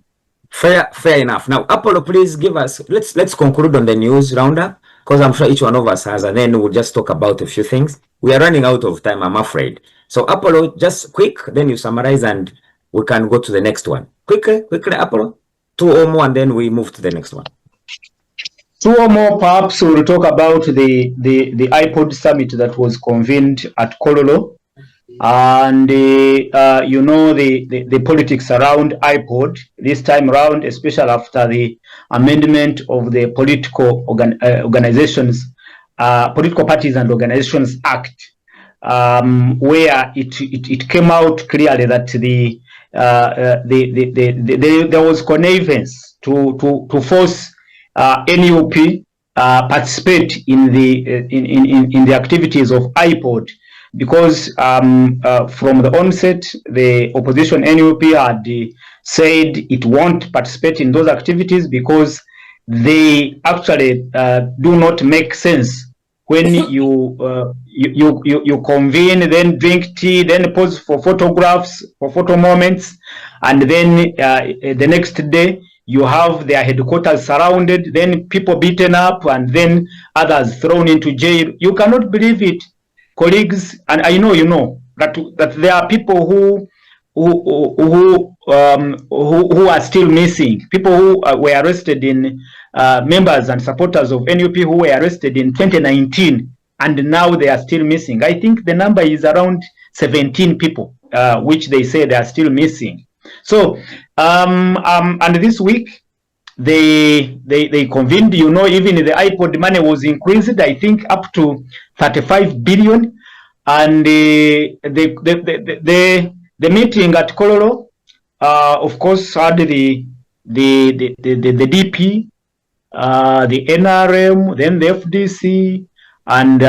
Speaker 1: Fair enough. Now, Apollo, please give us, let's conclude on the news roundup, because I'm sure each one of us has, and then we'll just talk about a few things. We are running out of time, I'm afraid. So Apollo, just quick, then you summarize and we can go to the next one. Quickly, Apollo. 2 or more, and then we move to the next one.
Speaker 2: 2 or more, perhaps we'll talk about the iPod summit that was convened at Kololo. And you know the politics around iPod this time around, especially after the amendment of the Political Parties and Organizations Act, where it came out clearly that there was connivance to force NUP participate in the activities of iPod, because from the onset the opposition NUP had said it won't participate in those activities because they actually do not make sense. When you convene, then drink tea, then pose for photographs, for photo moments, and then the next day you have their headquarters surrounded, then people beaten up, and then others thrown into jail. You cannot believe it, colleagues, and I know you know that there are people who are still missing. People who were arrested in members and supporters of NUP who were arrested in 2019, and now they are still missing. I think the number is around 17 people, which they say they are still missing. So, and this week they convened. You know, even the iPod money was increased, I think, up to 35 billion, and the meeting at Kololo, of course, had the DP, the NRM, then the FDC, and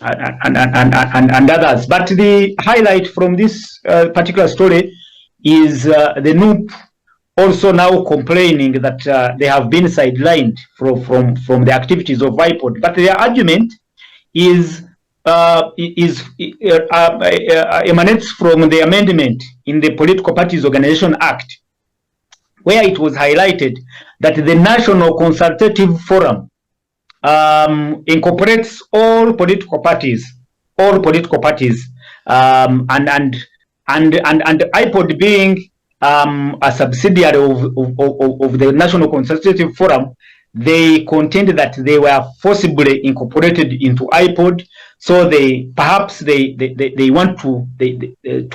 Speaker 2: and others. But the highlight from this particular story is the NUP also now complaining that they have been sidelined from the activities of iPod. But their argument emanates from the amendment in the Political Parties Organization Act, where it was highlighted that the National Consultative Forum incorporates all political parties, and iPod being a subsidiary of the National Consultative Forum, they contend that they were forcibly incorporated into iPod, so they want to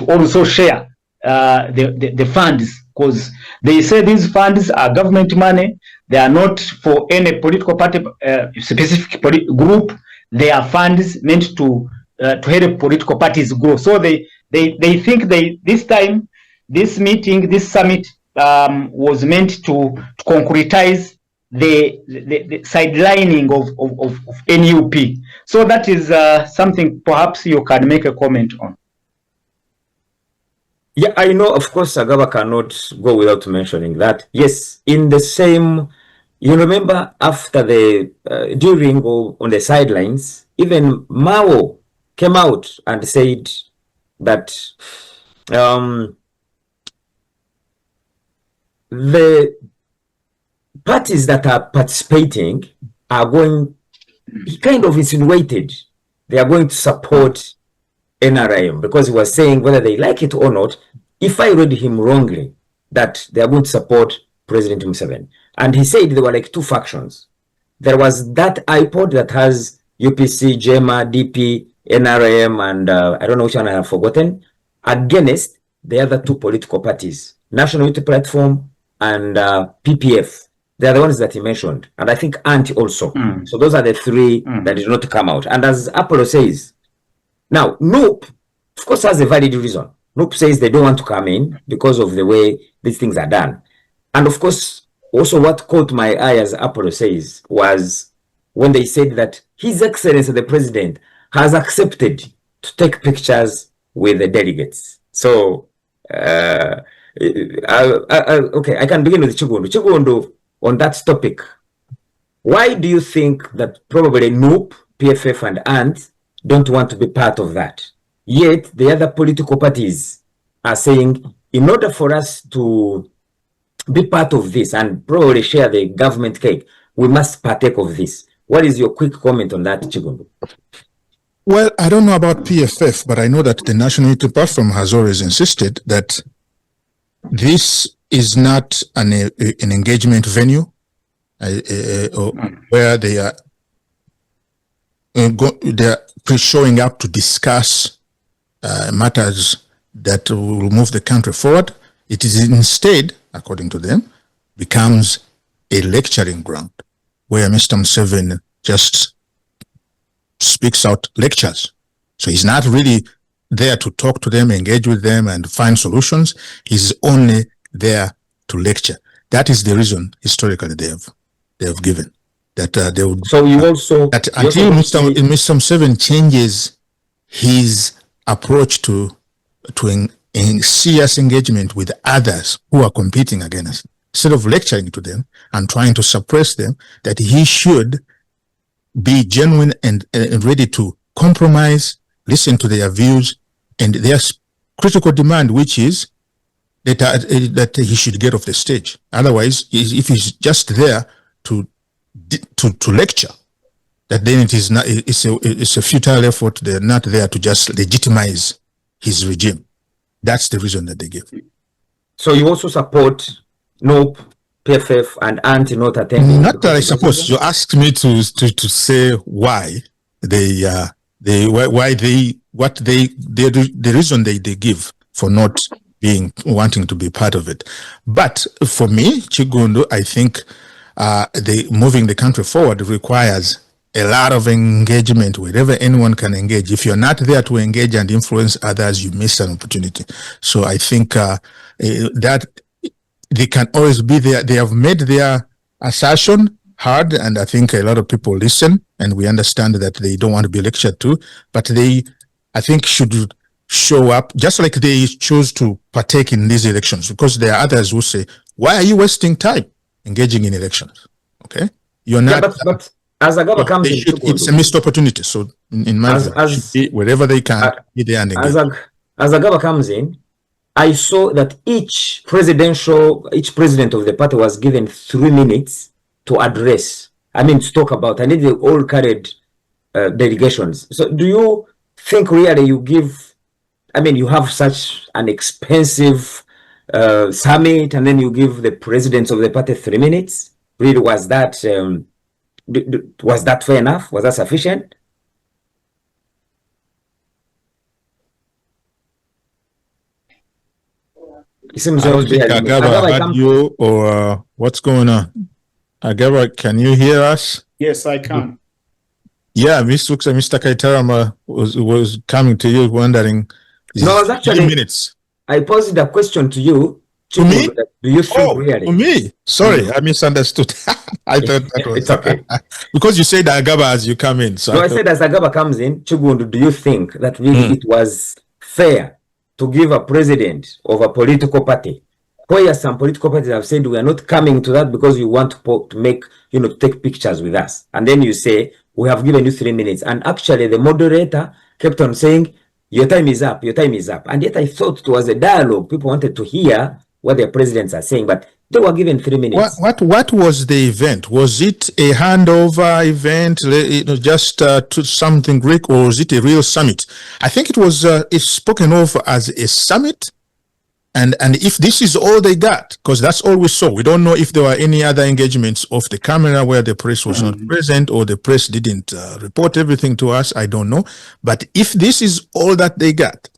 Speaker 2: also share the funds, because they say these funds are government money. They are not for any political party specific group. They are funds meant to help political parties grow. So they think this time, this meeting, this summit was meant to concretize the sidelining of NUP. So that is something perhaps you can make a comment on.
Speaker 1: Yeah, I know, of course, Agaba cannot go without mentioning that. Yes, in the same, you remember after the, during or on the sidelines, even Mao came out and said that the parties that are participating are going, he kind of insinuated they are going to support NRM, because he was saying, whether they like it or not, if I read him wrongly, that they are going to support President Museveni. And he said there were like two factions. There was that iPod that has UPC, JEMA, DP, NRM, and I don't know which one I have forgotten, against the other two political parties, National Unity Platform and PPF. They are the ones that he mentioned. And I think ANT also. So those are the three that did not come out. And as Apollo says, now, NUP, of course, has a valid reason. NUP says they don't want to come in because of the way these things are done. And of course, also what caught my eye, as Apollo says, was when they said that His Excellency the President has accepted to take pictures with the delegates. So, okay, I can begin with Chigundo. Chigundo, on that topic, why do you think that probably NUP, PFF, and ANT don't want to be part of that? Yet the other political parties are saying, in order for us to be part of this and probably share the government cake, we must partake of this. What is your quick comment on that, Chigundo?
Speaker 4: Well, I don't know about PFF, but I know that the National Unity Platform has always insisted that this is not an engagement venue where they are showing up to discuss matters that will move the country forward. It is instead, according to them, becomes a lecturing ground where Mr. Museveni just speaks out lectures. So he's not really there to talk to them, engage with them, and find solutions. He's only there to lecture. That is the reason historically they have given that they would.
Speaker 1: So you also
Speaker 4: that until Mr. Museveni changes his approach to serious engagement with others who are competing against him, instead of lecturing to them and trying to suppress them, that he should be genuine and ready to compromise, listen to their views and their critical demand, which is that he should get off the stage. Otherwise, if he's just there to lecture, that then it is not. It's a futile effort. They're not there to just legitimize his regime. That's the reason that they give.
Speaker 1: So you also support NOP, PFF, and anti-not attending?
Speaker 4: Not that I suppose. You asked me to say why the reason they give for not wanting to be part of it. But for me, Chigundo, I think moving the country forward requires a lot of engagement wherever anyone can engage. If you're not there to engage and influence others, you miss an opportunity. So I think that they can always be there. They have made their assertion hard, and I think a lot of people listen, and we understand that they don't want to be lectured to, but they, I think, should show up, just like they chose to partake in these elections, because there are others who say, why are you wasting time engaging in elections? Okay? You're not...
Speaker 1: Yeah, but as Agaba comes in...
Speaker 4: It's a missed opportunity. So in my view, wherever they can, be there and engage.
Speaker 1: As Agaba comes in, I saw that each president of the party was given 3 minutes to address, to talk about, and they all carried delegations. So do you think really you give, you have such an expensive summit and then you give the presidents of the party 3 minutes? Really, was that fair enough? Was that sufficient? It seems
Speaker 4: I don't think Agaba had you, or what's going on? Agaba, can you hear us?
Speaker 3: Yes, I can.
Speaker 4: Yeah, Mr. Kaitarama was coming to you wondering.
Speaker 1: No, it was actually
Speaker 4: 3 minutes.
Speaker 1: I posed a question to you.
Speaker 4: To me?
Speaker 1: Do you think really?
Speaker 4: To me? Sorry, I misunderstood. I thought that was
Speaker 1: it's okay.
Speaker 4: Because you said Agaba as you come in. So
Speaker 1: no, I said as Agaba comes in, Chigundo, do you think that really it was fair to give a president of a political party, where some political parties have said we are not coming to that because you want to make, to take pictures with us, and then you say we have given you 3 minutes, and actually the moderator kept on saying your time is up, and yet I thought it was a dialogue. People wanted to hear what their presidents are saying, but they were given 3 minutes.
Speaker 4: What was the event? Was it a handover event, just to something Greek, or was it a real summit? I think it was it's spoken of as a summit, and if this is all they got, because that's all we saw. We don't know if there were any other engagements off the camera where the press was not present, or the press didn't report everything to us. I don't know. But if this is all that they got,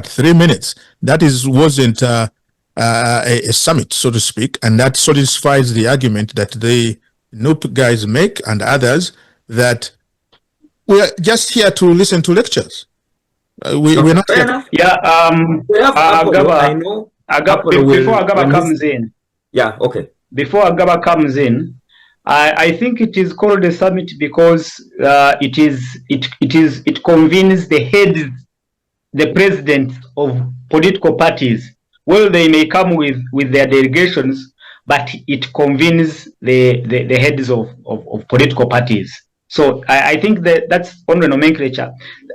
Speaker 4: 3 minutes, that wasn't a summit, so to speak, and that satisfies the argument that the NUP guys make and others, that we are just here to listen to lectures. We're not here.
Speaker 2: Yeah, Agaba,
Speaker 1: I know.
Speaker 2: Before Agaba comes in.
Speaker 1: Yeah, okay.
Speaker 2: Before Agaba comes in, I think it is called a summit because it convenes the heads, the presidents of political parties. Well, they may come with their delegations, but it convenes the heads of political parties. So I think that's on the nomenclature.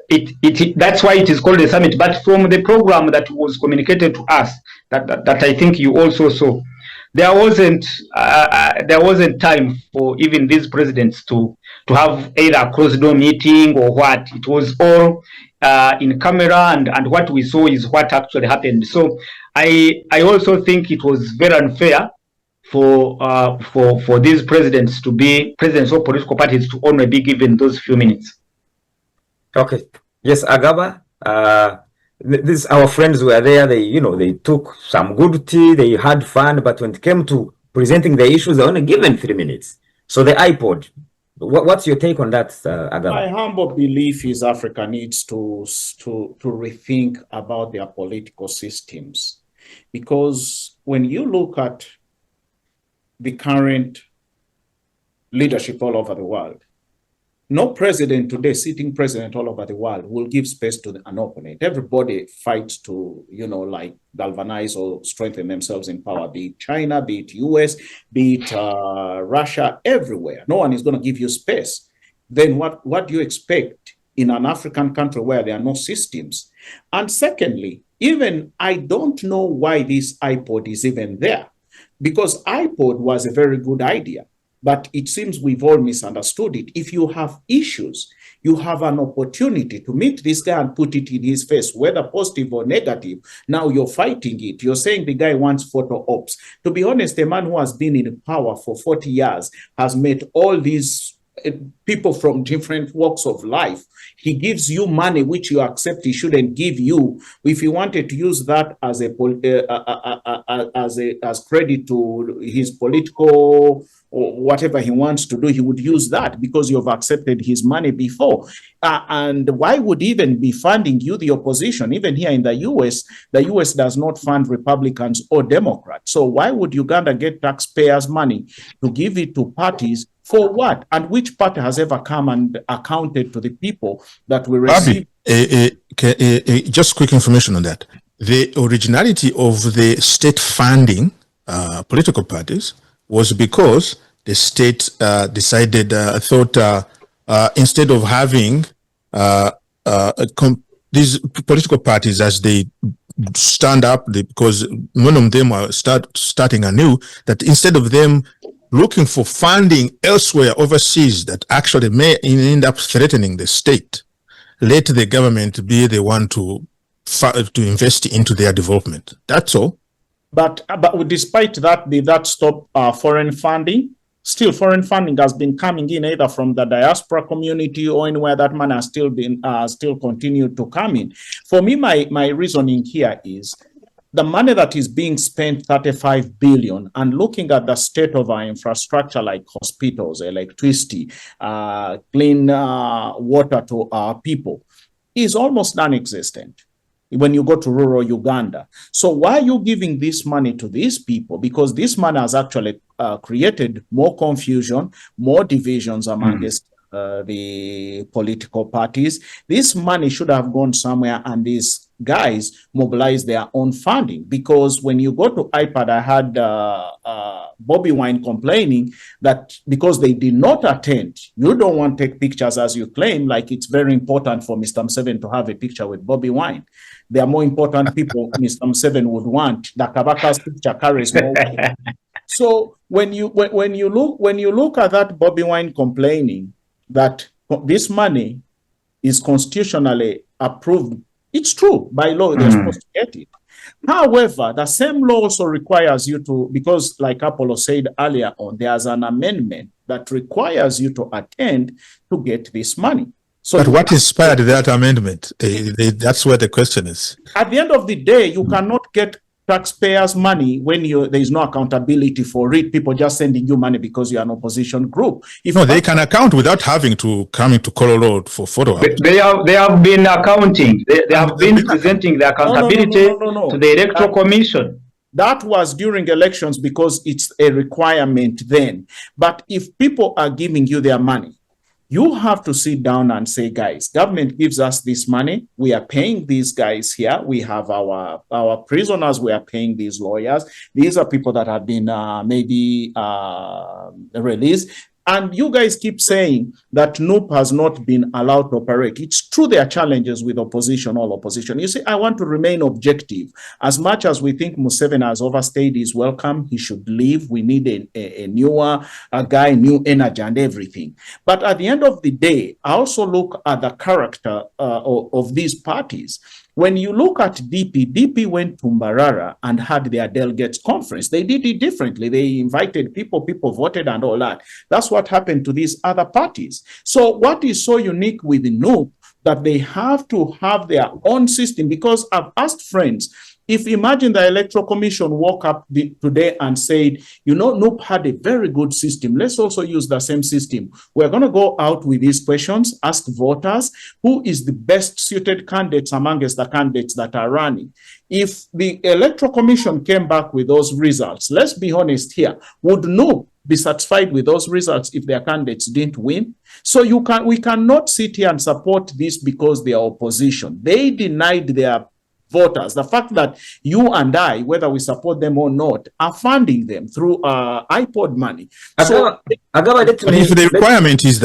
Speaker 2: That's why it is called a summit. But from the program that was communicated to us, that I think you also saw, there wasn't time for even these presidents to have either a closed door meeting or what. It was all in camera, and what we saw is what actually happened. So I also think it was very unfair for these presidents to be presidents of political parties to only be given those few minutes.
Speaker 1: Okay. Yes, Agaba. This our friends were there. They took some good tea. They had fun, but when it came to presenting the issues, they only given 3 minutes. So the iPod. What's your take on that, Agaba?
Speaker 3: My humble belief is Africa needs to rethink about their political systems, because when you look at the current leadership all over the world, no president today, sitting president all over the world, will give space to an opponent. Everybody fights to, like galvanize or strengthen themselves in power, be it China, be it US, be it Russia, everywhere. No one is going to give you space. Then what do you expect in an African country where there are no systems? And secondly, even I don't know why this iPod is even there, because iPod was a very good idea. But it seems we've all misunderstood it. If you have issues, you have an opportunity to meet this guy and put it in his face, whether positive or negative. Now you're fighting it. You're saying the guy wants photo ops. To be honest, a man who has been in power for 40 years has met all these people from different walks of life. He gives you money which you accept he shouldn't give you. If he wanted to use that as as credit to his political or whatever he wants to do, he would use that because you've accepted his money before. And why would he even be funding you, the opposition? Even here in the US does not fund Republicans or Democrats. So why would Uganda get taxpayers' money to give it to parties? For what? And which party has ever come and accounted to the people that we receive?
Speaker 4: Just quick information on that. The originality of the state funding political parties was because the state decided, instead of having these political parties as they stand up, because none of them are starting anew, that instead of them looking for funding elsewhere overseas that actually may end up threatening the state, let the government be the one to invest into their development. That's all.
Speaker 3: But despite that, did that stop foreign funding? Still, foreign funding has been coming in either from the diaspora community or anywhere that money has still continued to come in. For me, my reasoning here is the money that is being spent, 35 billion, and looking at the state of our infrastructure like hospitals, electricity, clean water to our people, is almost non-existent when you go to rural Uganda. So why are you giving this money to these people? Because this money has actually created more confusion, more divisions amongst the political parties. This money should have gone somewhere, and these guys mobilize their own funding. Because when you go to iPad, I had Bobby Wine complaining that because they did not attend, you don't want to take pictures as you claim, like it's very important for Mr. Museveni to have a picture with Bobby Wine. There are more important people Mr. Museveni would want. The Kabaka's picture carries more weight. So when you look at that Bobby Wine complaining that this money is constitutionally approved, it's true. By law, they're supposed to get it. However, the same law also requires you to, because like Apollo said earlier on, there's an amendment that requires you to attend to get this money. So
Speaker 4: but what inspired that amendment? That's where the question is.
Speaker 3: At the end of the day, you cannot get taxpayers' money when there is no accountability for it. People just sending you money because you're an opposition group.
Speaker 4: They can account without having to come into Colorado for photo.
Speaker 2: They have been accounting. They have been presenting the accountability to the Electoral Commission.
Speaker 3: That was during elections because it's a requirement then. But if people are giving you their money, you have to sit down and say, guys, government gives us this money. We are paying these guys here. We have our prisoners. We are paying these lawyers. These are people that have been maybe released. And you guys keep saying that NUP has not been allowed to operate. It's true there are challenges with opposition, all opposition. You see, I want to remain objective. As much as we think Museveni has overstayed his welcome, he should leave. We need a newer guy, new energy and everything. But at the end of the day, I also look at the character of these parties. When you look at DP went to Mbarara and had their delegates conference. They did it differently. They invited people voted and all that. That's what happened to these other parties. So what is so unique with the NUP that they have to have their own system, because I've asked friends, if imagine the Electoral Commission woke up today and said, you know, NUP had a very good system. Let's also use the same system. We're going to go out with these questions, ask voters, who is the best suited candidates amongst the candidates that are running. If the Electoral Commission came back with those results, let's be honest here, would NUP be satisfied with those results if their candidates didn't win? So we cannot sit here and support this because they are opposition. They denied their voters the fact that you and I, whether we support them or not, are funding them through iPod money. So,
Speaker 4: if the requirement is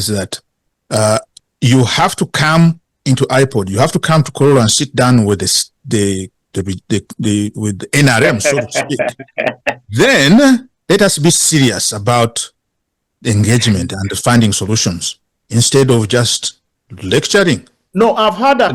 Speaker 4: that, you have to come into iPod, you have to come to Kororo and sit down with the NRM, so to speak. Then let us be serious about the engagement and the finding solutions instead of just lecturing.
Speaker 3: No, I've had that.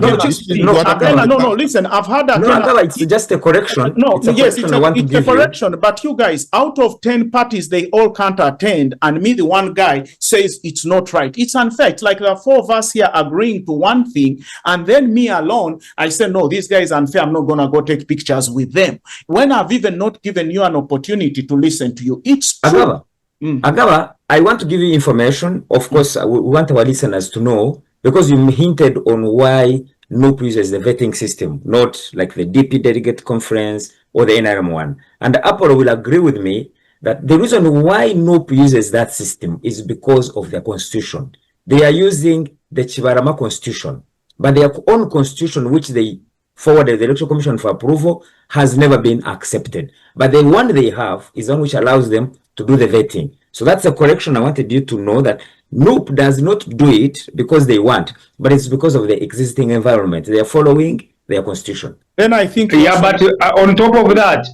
Speaker 3: Listen, I've had that.
Speaker 1: No, it's just a correction.
Speaker 3: It's a correction. But you guys, out of 10 parties, they all can't attend, and me, the one guy, says it's not right. It's unfair. It's like the four of us here agreeing to one thing, and then me alone, I say, no, this guy is unfair. I'm not going to go take pictures with them. When I've even not given you an opportunity to listen to you. It's true.
Speaker 1: Agaba, I want to give you information. Of course, we want our listeners to know, because you hinted on why NUP uses the vetting system, not like the DP delegate conference or the NRM one. And Apollo will agree with me that the reason why NUP uses that system is because of their constitution. They are using the Chibarama constitution, but their own constitution, which they forwarded the Electoral Commission for approval, has never been accepted. But the one they have is one which allows them to do the vetting. So that's a correction I wanted you to know, that NUP does not do it because they want, but it's because of the existing environment. They are following their constitution.
Speaker 3: Then I think...
Speaker 2: Yeah, but on top of that,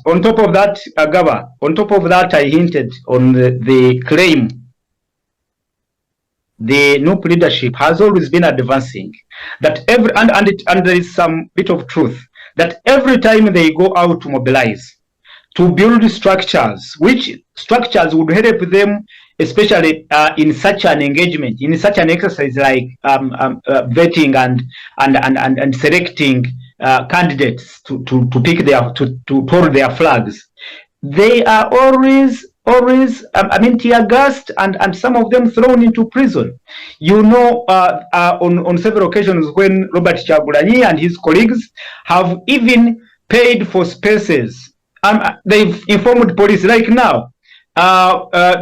Speaker 2: Agaba, on top of that, I hinted on the claim the NUP leadership has always been advancing, that and there is some bit of truth, that every time they go out to mobilize, to build structures, which structures would help them, especially in such an engagement, in such an exercise like vetting and selecting candidates to pick to hold their flags. They are always tear gassed and some of them thrown into prison. You know, on several occasions when Robert Kyagulanyi and his colleagues have even paid for spaces. They've informed police like now.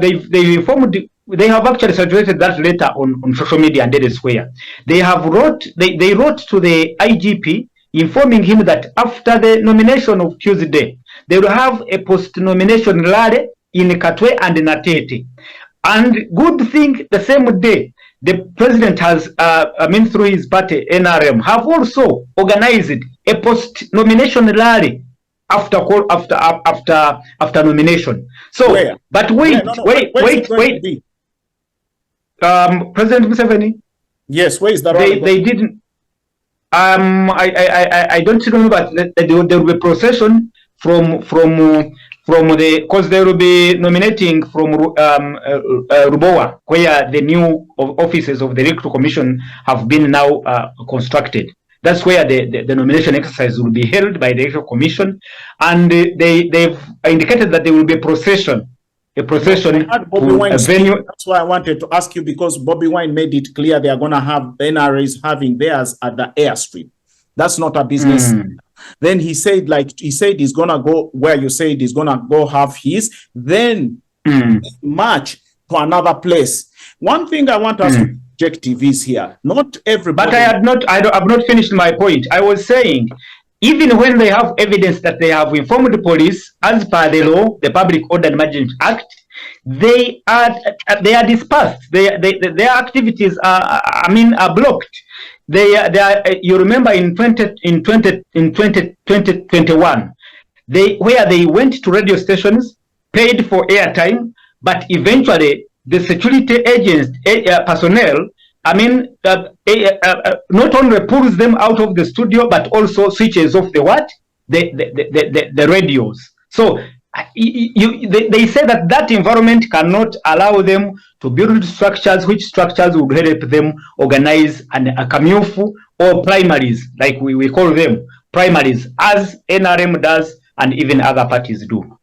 Speaker 2: They've informed. They have actually circulated that letter on social media and elsewhere. They wrote to the IGP informing him that after the nomination of Tuesday, they will have a post-nomination rally in Katwe and Natete. And good thing, the same day, the president has, through his party NRM, have also organized a post-nomination rally after nomination. So, where? But wait. President Museveni.
Speaker 3: Yes, where is that?
Speaker 2: They didn't. I don't remember. There will be a procession from the, because they will be nominating from Rubowa, where the new offices of the Electoral Commission have been now constructed. That's where the nomination exercise will be held by the Electoral Commission, and they've indicated that there will be a procession. A venue.
Speaker 3: That's why I wanted to ask you, because Bobby Wine made it clear they are going to have NRAs having theirs at the airstrip. That's not a business. Then he said he's going to go where you said he's going to go have his, then march to another place. One thing I want to ask TukikubeTV is here. Not everybody.
Speaker 2: But I have not finished my point. I was saying, even when they have evidence that they have informed the police, as per the law, the Public Order and Management Act, they are dispersed. Their activities are blocked. They are. You remember in 2021, where they went to radio stations, paid for airtime, but eventually the security agents personnel, not only pulls them out of the studio, but also switches off the radios. So they say that that environment cannot allow them to build structures, which structures would help them organize a kamufu or primaries, like we call them primaries, as NRM does and even other parties do.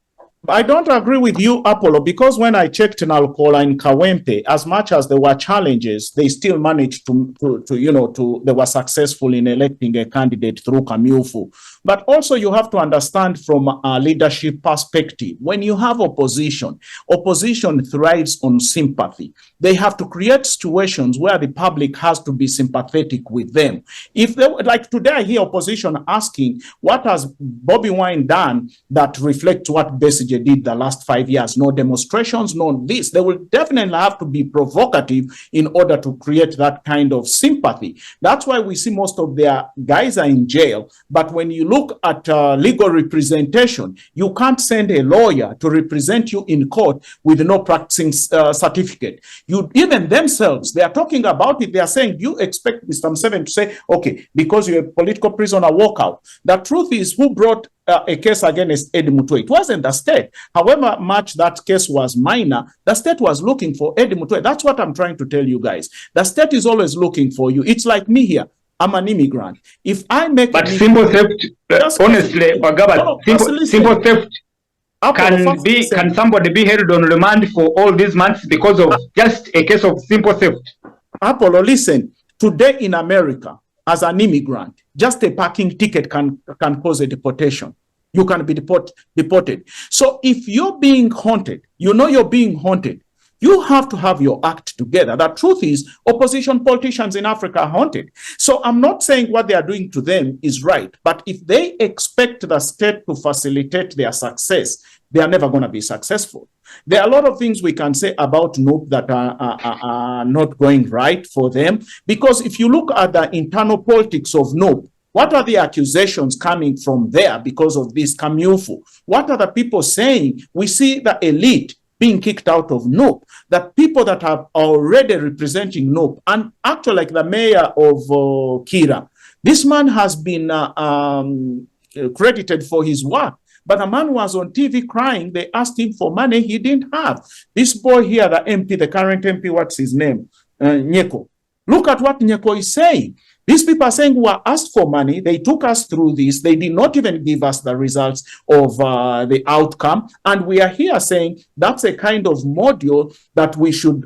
Speaker 3: I don't agree with you, Apollo, because when I checked Nalcola and Kawempe, as much as there were challenges, they still managed they were successful in electing a candidate through Kamufu. But also you have to understand from a leadership perspective, when you have opposition thrives on sympathy. They have to create situations where the public has to be sympathetic with them. If they, like today, I hear opposition asking, what has Bobby Wine done that reflects what Besigye did the last 5 years? No demonstrations, no this. They will definitely have to be provocative in order to create that kind of sympathy. That's why we see most of their guys are in jail. But when you look at legal representation, you can't send a lawyer to represent you in court with no practicing certificate. You even themselves, they are talking about it. They are saying, you expect Mr. Museveni to say, okay, because you're a political prisoner, walk out. The truth is, who brought a case against Eddie Mutwe? It wasn't the state. However much that case was minor, the state was looking for Eddie Mutwe. That's what I'm trying to tell you guys. The state is always looking for you. It's like me here. I'm an immigrant. If I make
Speaker 2: simple theft, honestly, simple theft. Can somebody be held on remand for all these months because of just a case of simple theft?
Speaker 3: Apollo, listen. Today in America, as an immigrant, just a parking ticket can cause a deportation. You can be deported. So if you're being haunted, you know you're being haunted, you have to have your act together. The truth is, opposition politicians in Africa are haunted. So I'm not saying what they are doing to them is right, but if they expect the state to facilitate their success, they are never going to be successful. There are a lot of things we can say about NUP that are not going right for them, because if you look at the internal politics of NUP, what are the accusations coming from there because of this Kamufu? What are the people saying? We see the elite being kicked out of NUP, the people that are already representing NUP, and actually like the mayor of Kira, this man has been credited for his work, but the man was on TV crying. They asked him for money he didn't have. This boy here, the MP, the current MP, what's his name? Nyeko. Look at what Nyeko is saying. These people are saying we were asked for money. They took us through this. They did not even give us the results of the outcome. And we are here saying that's a kind of module that we should,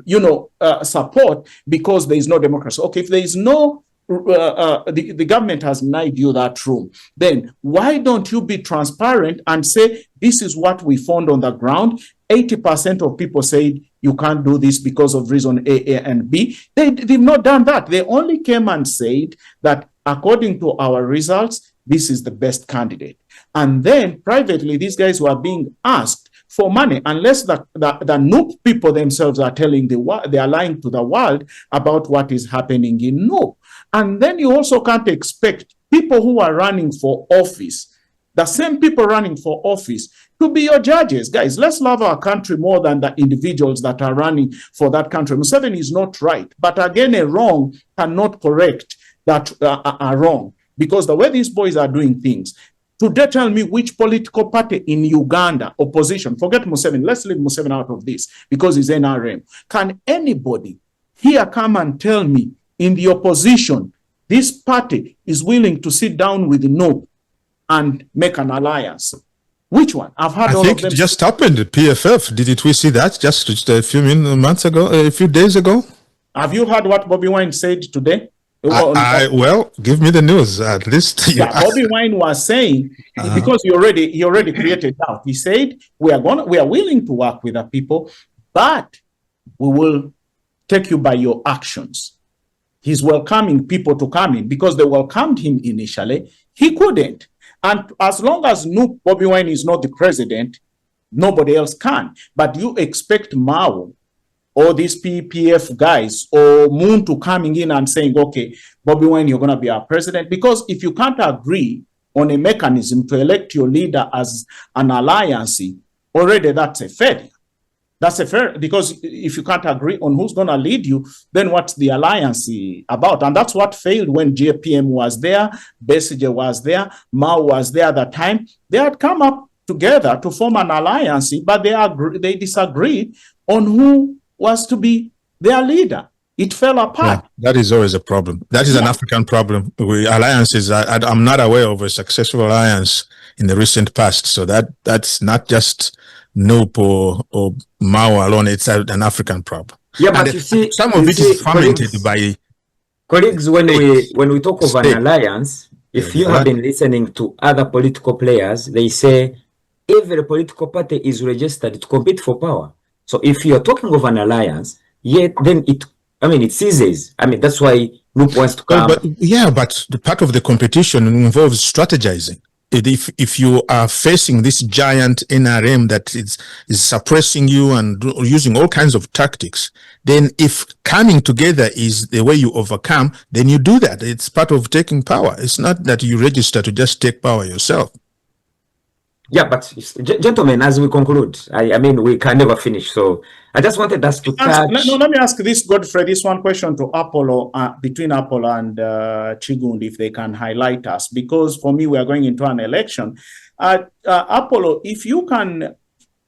Speaker 3: support because there is no democracy. Okay, if there is no, the government has denied you that room, then why don't you be transparent and say, this is what we found on the ground. 80% of people said you can't do this because of reason A and B. They've not done that. They only came and said that according to our results, this is the best candidate. And then privately, these guys were being asked for money, unless the NUP people themselves are telling they are lying to the world about what is happening in NUP. And then you also can't expect people who are running for office, the same people running for office, to be your judges. Guys, let's love our country more than the individuals that are running for that country. Museveni is not right, but again, a wrong cannot correct that are wrong, because the way these boys are doing things. Today, tell me which political party in Uganda, opposition, forget Museveni, let's leave Museveni out of this because he's NRM. Can anybody here come and tell me in the opposition, this party is willing to sit down with NUP and make an alliance? Which one? I've heard all of them. I think
Speaker 4: it just happened at PFF. Didn't we see that just a few months ago, a few days ago?
Speaker 3: Have you heard what Bobby Wine said today? Well,
Speaker 4: give me the news at least.
Speaker 3: Yeah, Bobby Wine was saying, because he already created doubt. He said, we are willing to work with the people, but we will take you by your actions. He's welcoming people to come in because they welcomed him initially. He couldn't. And as long as Bobby Wine is not the president, nobody else can. But you expect Mao or these PPF guys or Moon to coming in and saying, okay, Bobby Wine, you're going to be our president. Because if you can't agree on a mechanism to elect your leader as an alliance, already that's a failure. That's a fair, because if you can't agree on who's going to lead you, then what's the alliance about? And that's what failed when JPM was there, Besigye was there, Mao was there at the time. They had come up together to form an alliance, but they disagreed on who was to be their leader. It fell apart.
Speaker 4: Yeah, that is always a problem. That is an African problem. Alliances, I'm not aware of a successful alliance in the recent past. So that's not just NUP or Mao alone. It's an African problem.
Speaker 1: Yeah, but you see,
Speaker 4: some of it is fermented by
Speaker 1: colleagues. When we talk of an alliance, if you have been listening to other political players, they say every political party is registered to compete for power. So if you're talking of an alliance, then it ceases. I mean, that's why NUP wants to come.
Speaker 4: But the part of the competition involves strategizing. If you are facing this giant NRM that is suppressing you and using all kinds of tactics, then if coming together is the way you overcome, then you do that. It's part of taking power. It's not that you register to just take power yourself.
Speaker 3: Yeah, but gentlemen, as we conclude, I mean, we can never finish. So I just wanted us to touch.
Speaker 2: Let me ask this, Godfrey, this one question to Apollo, between Apollo and Chigund, if they can highlight us, because for me, we are going into an election. Apollo, if you can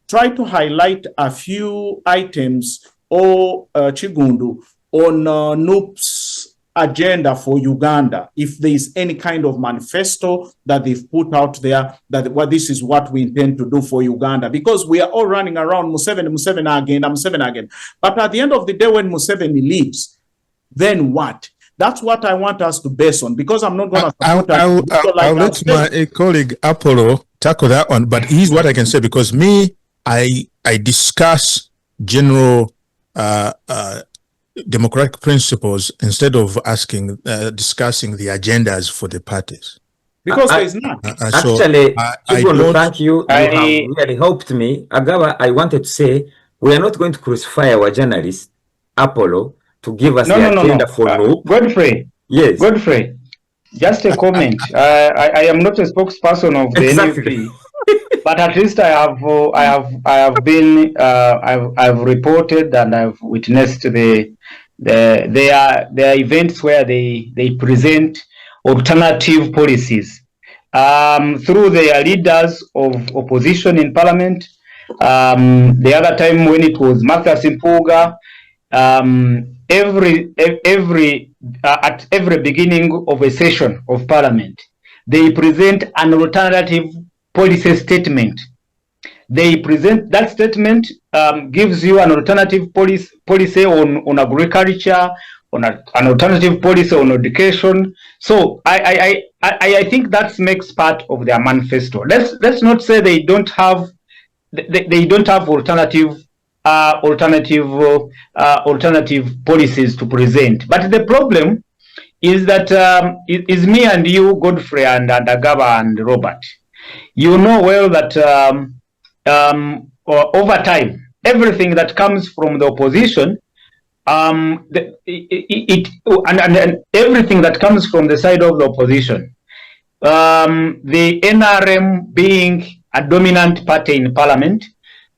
Speaker 2: try to highlight a few items or Chigundu on NUP's agenda for Uganda, if there is any kind of manifesto that they've put out there that this is what we intend to do for Uganda, because we are all running around Museveni again. But at the end of the day, when Museveni leaves, then what? That's what I want us to base on, because I'm not going to.
Speaker 4: I'll let my colleague Apollo tackle that one, but here's what I can say, because I discuss general democratic principles instead of discussing the agendas for the parties.
Speaker 2: Because there is none.
Speaker 3: Actually, thank you. You have really helped me. Agaba, I wanted to say, we are not going to crucify our journalist, Apollo, to give us the agenda for NUP.
Speaker 2: Godfrey.
Speaker 3: Yes.
Speaker 2: Godfrey, just a comment. I am not a spokesperson of the NUP. But at least I've reported and I've witnessed their events where they present alternative policies through their leaders of opposition in parliament. The other time when it was Martha Simpuga, at every beginning of a session of parliament, they present an alternative policy statement. They present that statement, gives you an alternative policy on agriculture, on an alternative policy on education. So I think that makes part of their manifesto. Let's not say they don't have alternative policies to present. But the problem is that is me and you, Godfrey and Agaba and Robert. You know well that over time, everything that comes from the opposition, and everything that comes from the side of the opposition, the NRM being a dominant party in parliament,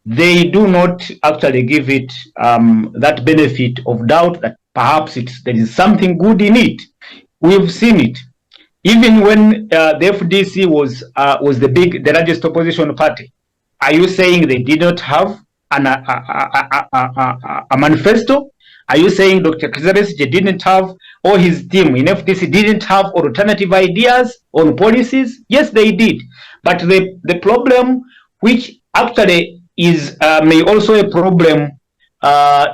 Speaker 2: they do not actually give it that benefit of doubt that perhaps there is something good in it. We've seen it. Even when the FDC was the largest opposition party, are you saying they did not have a manifesto? Are you saying Dr. Kizabesige didn't have, or his team in FDC didn't have alternative ideas on policies? Yes, they did. But the problem, which actually is may also a problem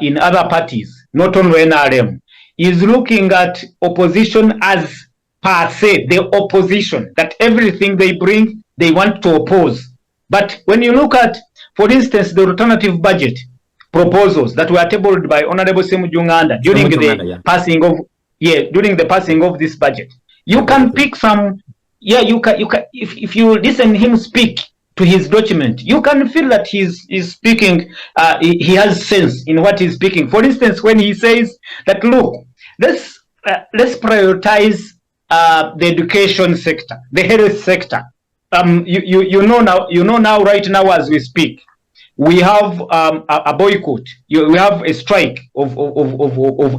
Speaker 2: in other parties, not only NRM, is looking at opposition as per se, the opposition, that everything they bring, they want to oppose. But when you look at, for instance, the alternative budget proposals that were tabled by Honorable Semujunganda during the passing of this budget, you can pick some. You can if you listen him speak to his document, you can feel that he's speaking. He has sense in what he's speaking. For instance, when he says that, look, let's prioritize the education sector, the health sector. You know now, right now as we speak, we have a boycott. We have a strike of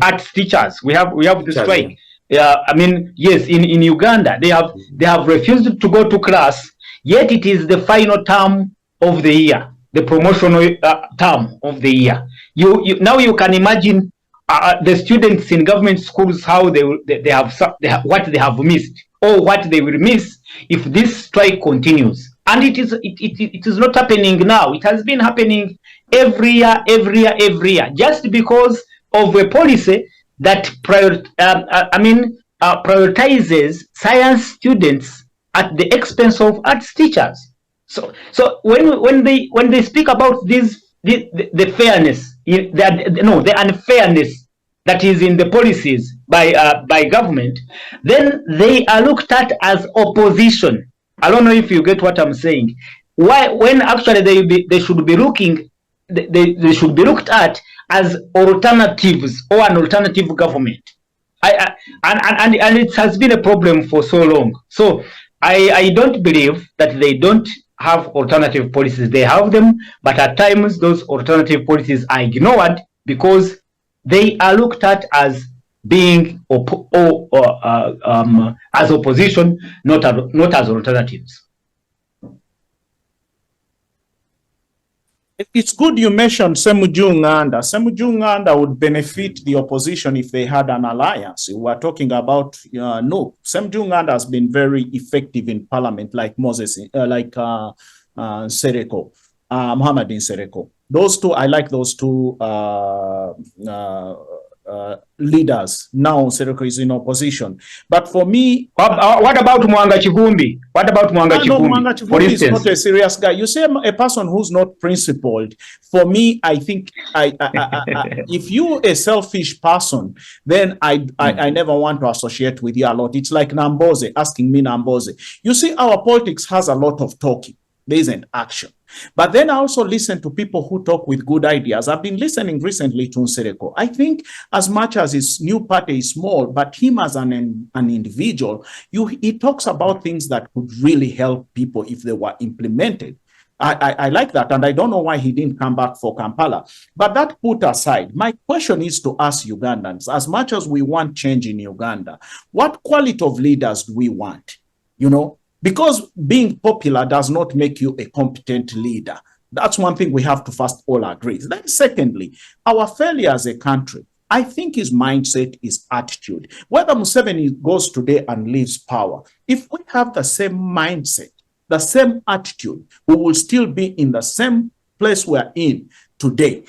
Speaker 2: arts teachers. We have the strike. I mean, yes, in Uganda, they have refused to go to class yet it is the final term of the year, the promotional term of the year. Now you can imagine the students in government schools, how they have what they have missed or what they will miss if this strike continues. And it is not happening now. It has been happening every year, just because of a policy that prioritizes science students at the expense of arts teachers. So when they speak about the fairness, the unfairness that is in the policies by government, then they are looked at as opposition. I don't know if you get what I'm saying. Why, when actually they should be looking, they should be looked at as alternatives or an alternative government. And it has been a problem for so long. So I don't believe that they don't have alternative policies. They have them, but at times those alternative policies are ignored because they are looked at as being as opposition, not as alternatives.
Speaker 3: It's good you mentioned Uganda. Uganda would benefit the opposition if they had an alliance. We are talking about no. Uganda has been very effective in parliament, like Sereko, Mohammed Sereko. Those two, I like those two leaders. Now Sereko is in opposition, but for me,
Speaker 2: what about Mwanga Chivumbi? What about Mwanga Chivumbi?
Speaker 3: No, Mwanga Chivumbi is not a serious guy. You say a person who's not principled. For me, I think if you a selfish person, then I never want to associate with you a lot. It's like Namboze asking me Namboze. You see, our politics has a lot of talking. There isn't action. But then I also listen to people who talk with good ideas. I've been listening recently to Nsereko. I think as much as his new party is small, but him as an individual, he talks about things that could really help people if they were implemented. I like that, and I don't know why he didn't come back for Kampala. But that put aside, my question is to us Ugandans, as much as we want change in Uganda, what quality of leaders do we want? You know, because being popular does not make you a competent leader. That's one thing we have to first all agree. Then secondly, our failure as a country, I think his mindset is attitude. Whether Museveni goes today and leaves power, if we have the same mindset, the same attitude, we will still be in the same place we're in today.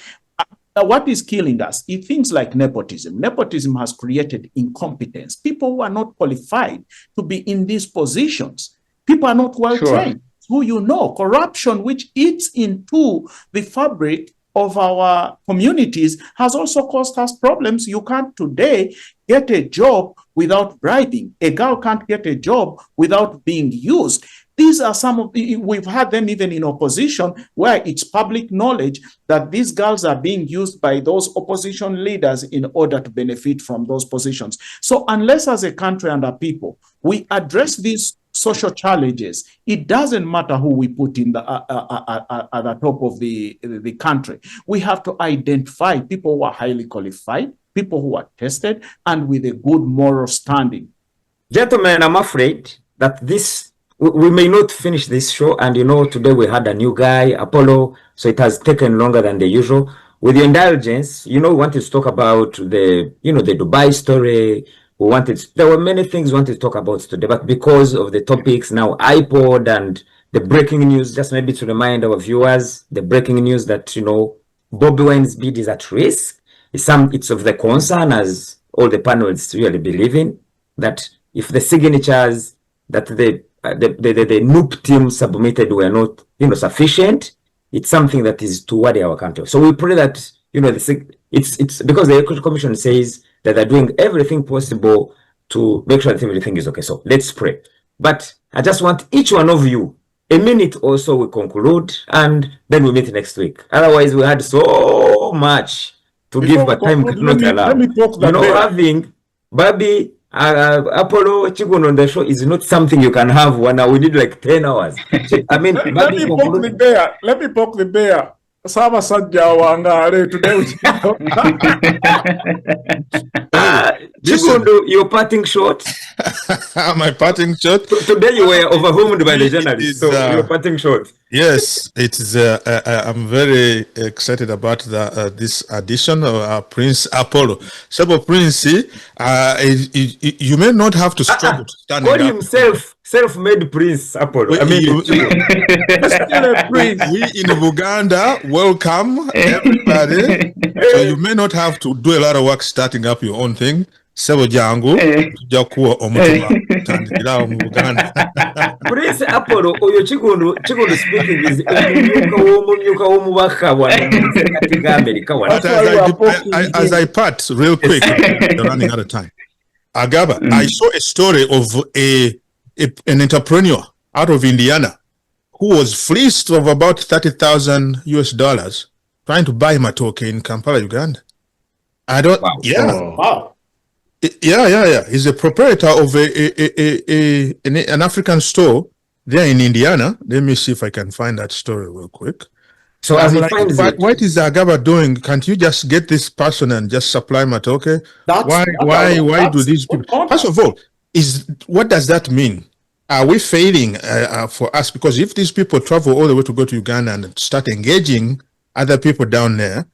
Speaker 3: What is killing us is things like nepotism. Nepotism has created incompetence. People who are not qualified to be in these positions. People are not well trained. Who you know, corruption, which eats into the fabric of our communities, has also caused us problems. You can't today get a job without bribing. A girl can't get a job without being used. These are some of the, we've had them even in opposition, where it's public knowledge that these girls are being used by those opposition leaders in order to benefit from those positions. So unless as a country and a people, we address these social challenges, it doesn't matter who we put in the at the top of the country. We have to identify people who are highly qualified, people who are tested, and with a good moral standing.
Speaker 1: Gentlemen, I'm afraid that we may not finish this show, and you know, today we had a new guy, Apollo, so it has taken longer than the usual. With your indulgence, you know, we wanted to talk about the Dubai story. There were many things we wanted to talk about today, but because of the topics now, iPod and the breaking news, just maybe to remind our viewers, the breaking news that, you know, Bobi Wine's bid is at risk. It's of the concern, as all the panelists really believe in, that if the signatures that the NUP team submitted were not, you know, sufficient, it's something that is to worry our country. So we pray that, you know, it's because the Electoral Commission says that they're doing everything possible to make sure that everything is okay. So let's pray. But I just want each one of you a minute or so we conclude, and then we meet next week. Otherwise, we had so much to give, but time could not allow. You know, having Babi, Apollo, Chigun on the show is not something you can have 1 hour. We need like 10 hours. I mean,
Speaker 3: let me poke the bear. Ssaabasajja wangaale today we
Speaker 1: Chigundu, your parting shot.
Speaker 4: My parting shot.
Speaker 1: Today you were overwhelmed by the journalists, so your parting shot.
Speaker 4: Yes, it is. I'm very excited about this addition of Prince Apollo. So, Prince, you may not have to struggle to stand
Speaker 1: call
Speaker 4: up.
Speaker 1: himself self-made Prince Apollo. I mean,
Speaker 4: we in Uganda welcome everybody. So you may not have to do a lot of work starting up your own thing. Sebo jangu tujja kuwa omutuba tandikirawo mu Uganda.
Speaker 1: Prince Apollo oyo Chigundu speaking is omumyuka w'omubaka wano America.
Speaker 4: As I part real quick, you're running out of time. Agaba, I saw a story of an entrepreneur out of Indiana who was fleeced of about $30,000 trying to buy matoke in Kampala, Uganda. I don't.
Speaker 1: Wow.
Speaker 4: Yeah.
Speaker 3: Oh. Wow.
Speaker 4: Yeah. He's a proprietor of an African store there in Indiana. Let me see if I can find that story real quick.
Speaker 1: So as he finds it,
Speaker 4: what is Agaba doing? Can't you just get this person and just supply matoke? Why do these people? First of all, what does that mean? Are we failing for us? Because if these people travel all the way to go to Uganda and start engaging other people down there,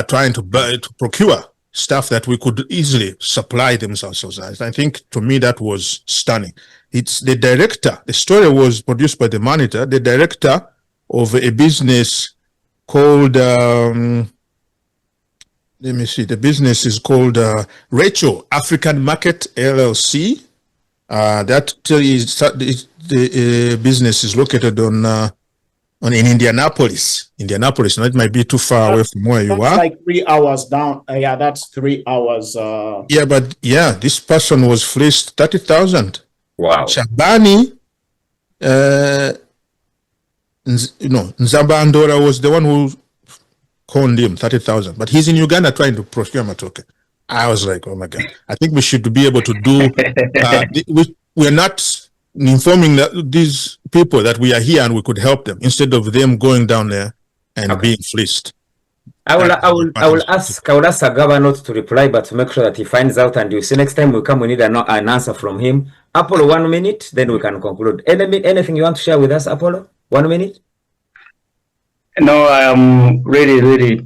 Speaker 4: trying to procure stuff that we could easily supply themselves. I think to me that was stunning. It's the director. The story was produced by the Monitor. The director of a business called let me see. The business is called Rachel African Market LLC. That is the business is located in Indianapolis. Now it might be too far away from where you are.
Speaker 3: Like 3 hours down. Yeah, that's 3 hours.
Speaker 4: Yeah, but this person was fleeced 30,000.
Speaker 1: wow.
Speaker 4: Shabani, Nzabandora was the one who conned him 30,000. But he's in Uganda trying to procure matoke. I was like, oh my God. I think we should be able to do. We're not informing these people that we are here and we could help them instead of them going down there and being fleeced.
Speaker 1: I will ask Agaba not to reply, but to make sure that he finds out. And you see, next time we come, we need an answer from him. Apollo, 1 minute, then we can conclude. Anything you want to share with us, Apollo? 1 minute.
Speaker 2: No, I'm really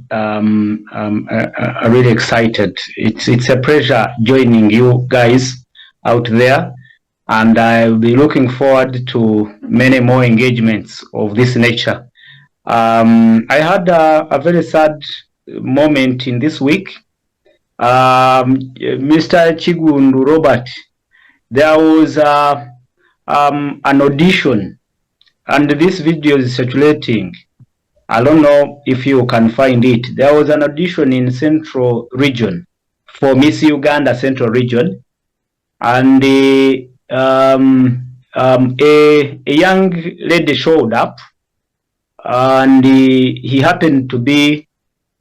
Speaker 2: excited. It's a pleasure joining you guys out there. And I'll be looking forward to many more engagements of this nature. I had a very sad moment in this week. Mr. Chigundu Robert, there was an audition, and this video is circulating. I don't know if you can find it. There was an audition in Central Region for Miss Uganda Central Region, and a young lady showed up, and he happened to be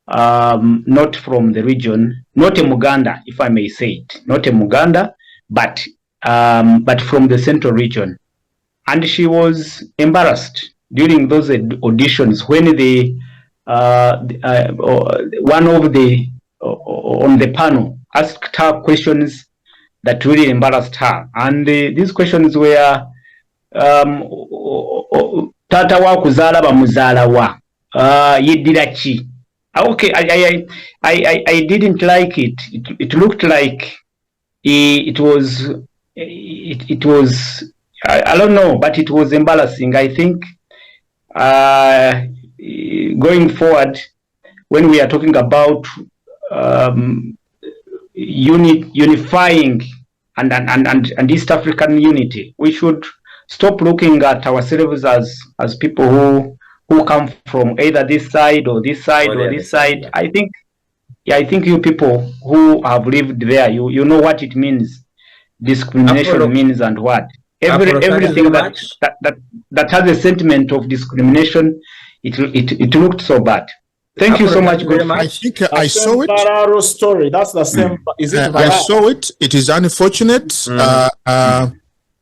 Speaker 2: not from the region, not a Muganda, if I may say it, not a Muganda, but from the Central Region. And she was embarrassed during those auditions when one of the on the panel asked her questions that really embarrassed her, and these questions were tata wa kuzaala bamuzaala wa yeddira ki. Okay, I didn't like it. It looked like it was I don't know, but it was embarrassing. I think going forward, when we are talking about unifying and East African unity, we should stop looking at ourselves as people who come from either this side or this side or this side. Yeah. I think you people who have lived there, you know what it means, discrimination means, and what everything that has a sentiment of discrimination. It looked so bad. Thank you so much.
Speaker 4: I think I saw it.
Speaker 3: Story. That's the same. Is it?
Speaker 4: I saw it. It is unfortunate. I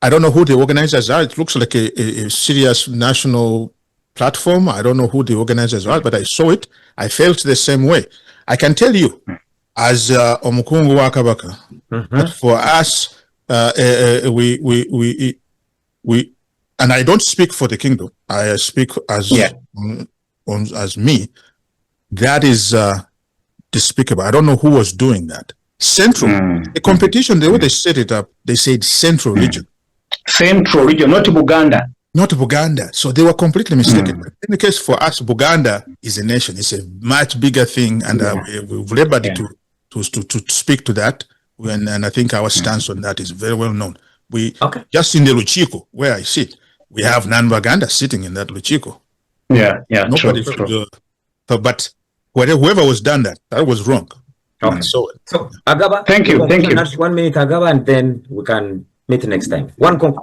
Speaker 4: don't know who the organizers are. It looks like a serious national platform. I don't know who the organizers are, but I saw it. I felt the same way. I can tell you, as Omukungu Wakabaka, that for us, we, and I don't speak for the kingdom. I speak as as me. That is despicable. I don't know who was doing that. Central, the competition, the way they set it up, they said Central Region.
Speaker 2: Central Region, not Uganda.
Speaker 4: Not Buganda. So they were completely mistaken. In the case for us, Buganda is a nation. It's a much bigger thing, and we've labored to speak to that. And I think our stance on that is very well known. We just in the Luchiko, where I sit, we have non-Baganda sitting in that Luchiko. Nobody true. But whoever was done that was wrong.
Speaker 1: Okay. So Agaba,
Speaker 2: thank you.
Speaker 1: 1 minute, Agaba, and then we can meet next time.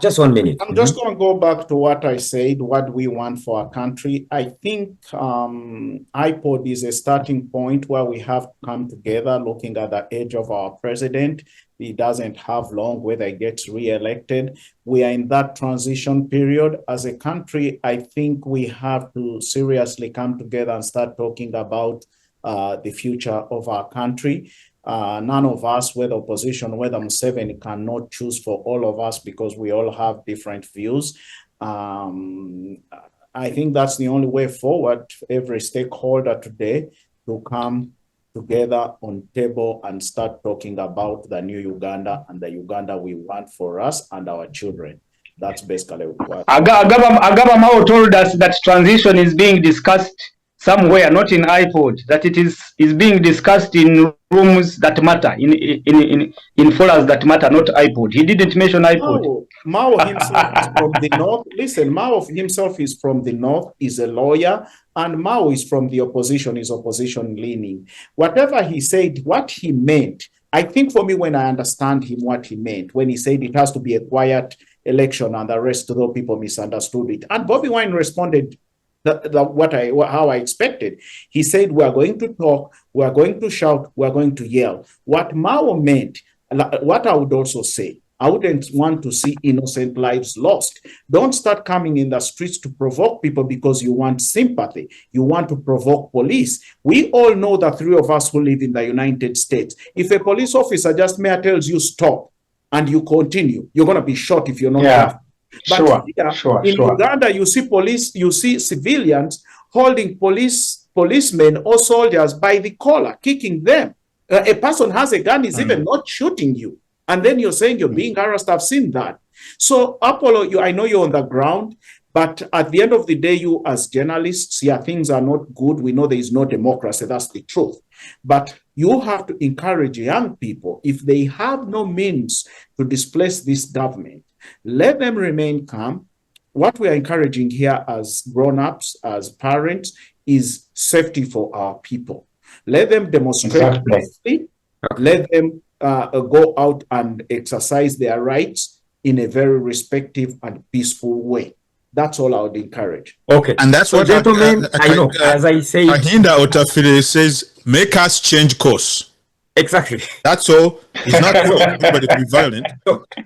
Speaker 1: Just 1 minute.
Speaker 3: I'm just going to go back to what I said, what we want for our country. I think IPOD is a starting point where we have to come together looking at the age of our president. He doesn't have long whether he gets re-elected. We are in that transition period. As a country, I think we have to seriously come together and start talking about the future of our country. None of us, whether opposition, whether Museveni, cannot choose for all of us because we all have different views. I think that's the only way forward for every stakeholder today to come together on table and start talking about the new Uganda and the Uganda we want for us and our children. That's basically what
Speaker 2: Agaba Mao told us that transition is being discussed somewhere, not in iPod, that it is being discussed in rooms that matter, in forums that matter, not iPod. He didn't mention iPod.
Speaker 3: Mao himself is from the north. Listen, Mao himself is from the north, is a lawyer, and Mao is from the opposition, is opposition leaning. Whatever he said, what he meant, I think for me, when I understand him, what he meant, when he said it has to be a quiet election and the rest of the people misunderstood it. And Bobby Wine responded how I expected. He said, we are going to talk, we are going to shout, we are going to yell. What Mao meant, what I would also say, I wouldn't want to see innocent lives lost. Don't start coming in the streets to provoke people because you want sympathy. You want to provoke police. We all know the three of us who live in the United States. If a police officer just tells you stop and you continue, you're going to be shot if you're not careful. But in Uganda, you see police, you see civilians holding policemen or soldiers by the collar, kicking them. A person has a gun, is even not shooting you. And then you're saying you're being harassed. I've seen that. So Apollo, I know you're on the ground, but at the end of the day, you as journalists, things are not good. We know there is no democracy. That's the truth. But you have to encourage young people, if they have no means to displace this government, let them remain calm. What we are encouraging here as grown-ups, as parents, is safety for our people. Let them demonstrate peacefully. Let them go out and exercise their rights in a very respectful and peaceful way. That's all I would encourage.
Speaker 1: Okay.
Speaker 4: And that's what,
Speaker 1: gentlemen, I know, as I say,
Speaker 4: Ahinda Otafile says, make us change course.
Speaker 1: Exactly.
Speaker 4: That's all. It's not everybody to be violent.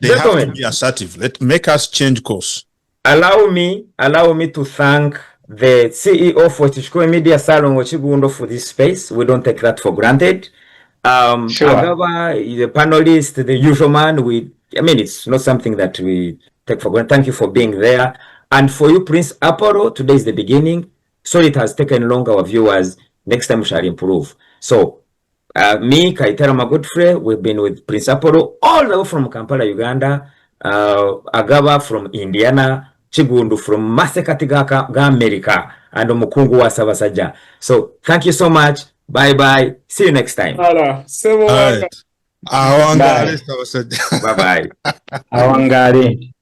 Speaker 4: They have to be assertive. Make us change course.
Speaker 1: Allow me to thank the CEO for Tukikube Media, Salongo Chigundo, for this space. We don't take that for granted. Agaba, the panelist, the usual man. It's not something that we take for granted. Thank you for being there. And for you, Prince Apollo, today is the beginning. So it has taken long, our viewers. Next time we shall improve. So, me, Kaitara, my good friend, we've been with Prince Apollo all the way from Kampala, Uganda, Agaba from Indiana, Chigundu from Masekati ga America, and Omukungu wa Sabasaja. So thank you so much. Bye-bye. See you next time.
Speaker 3: Bye-bye.
Speaker 1: Bye-bye.
Speaker 2: Awangari.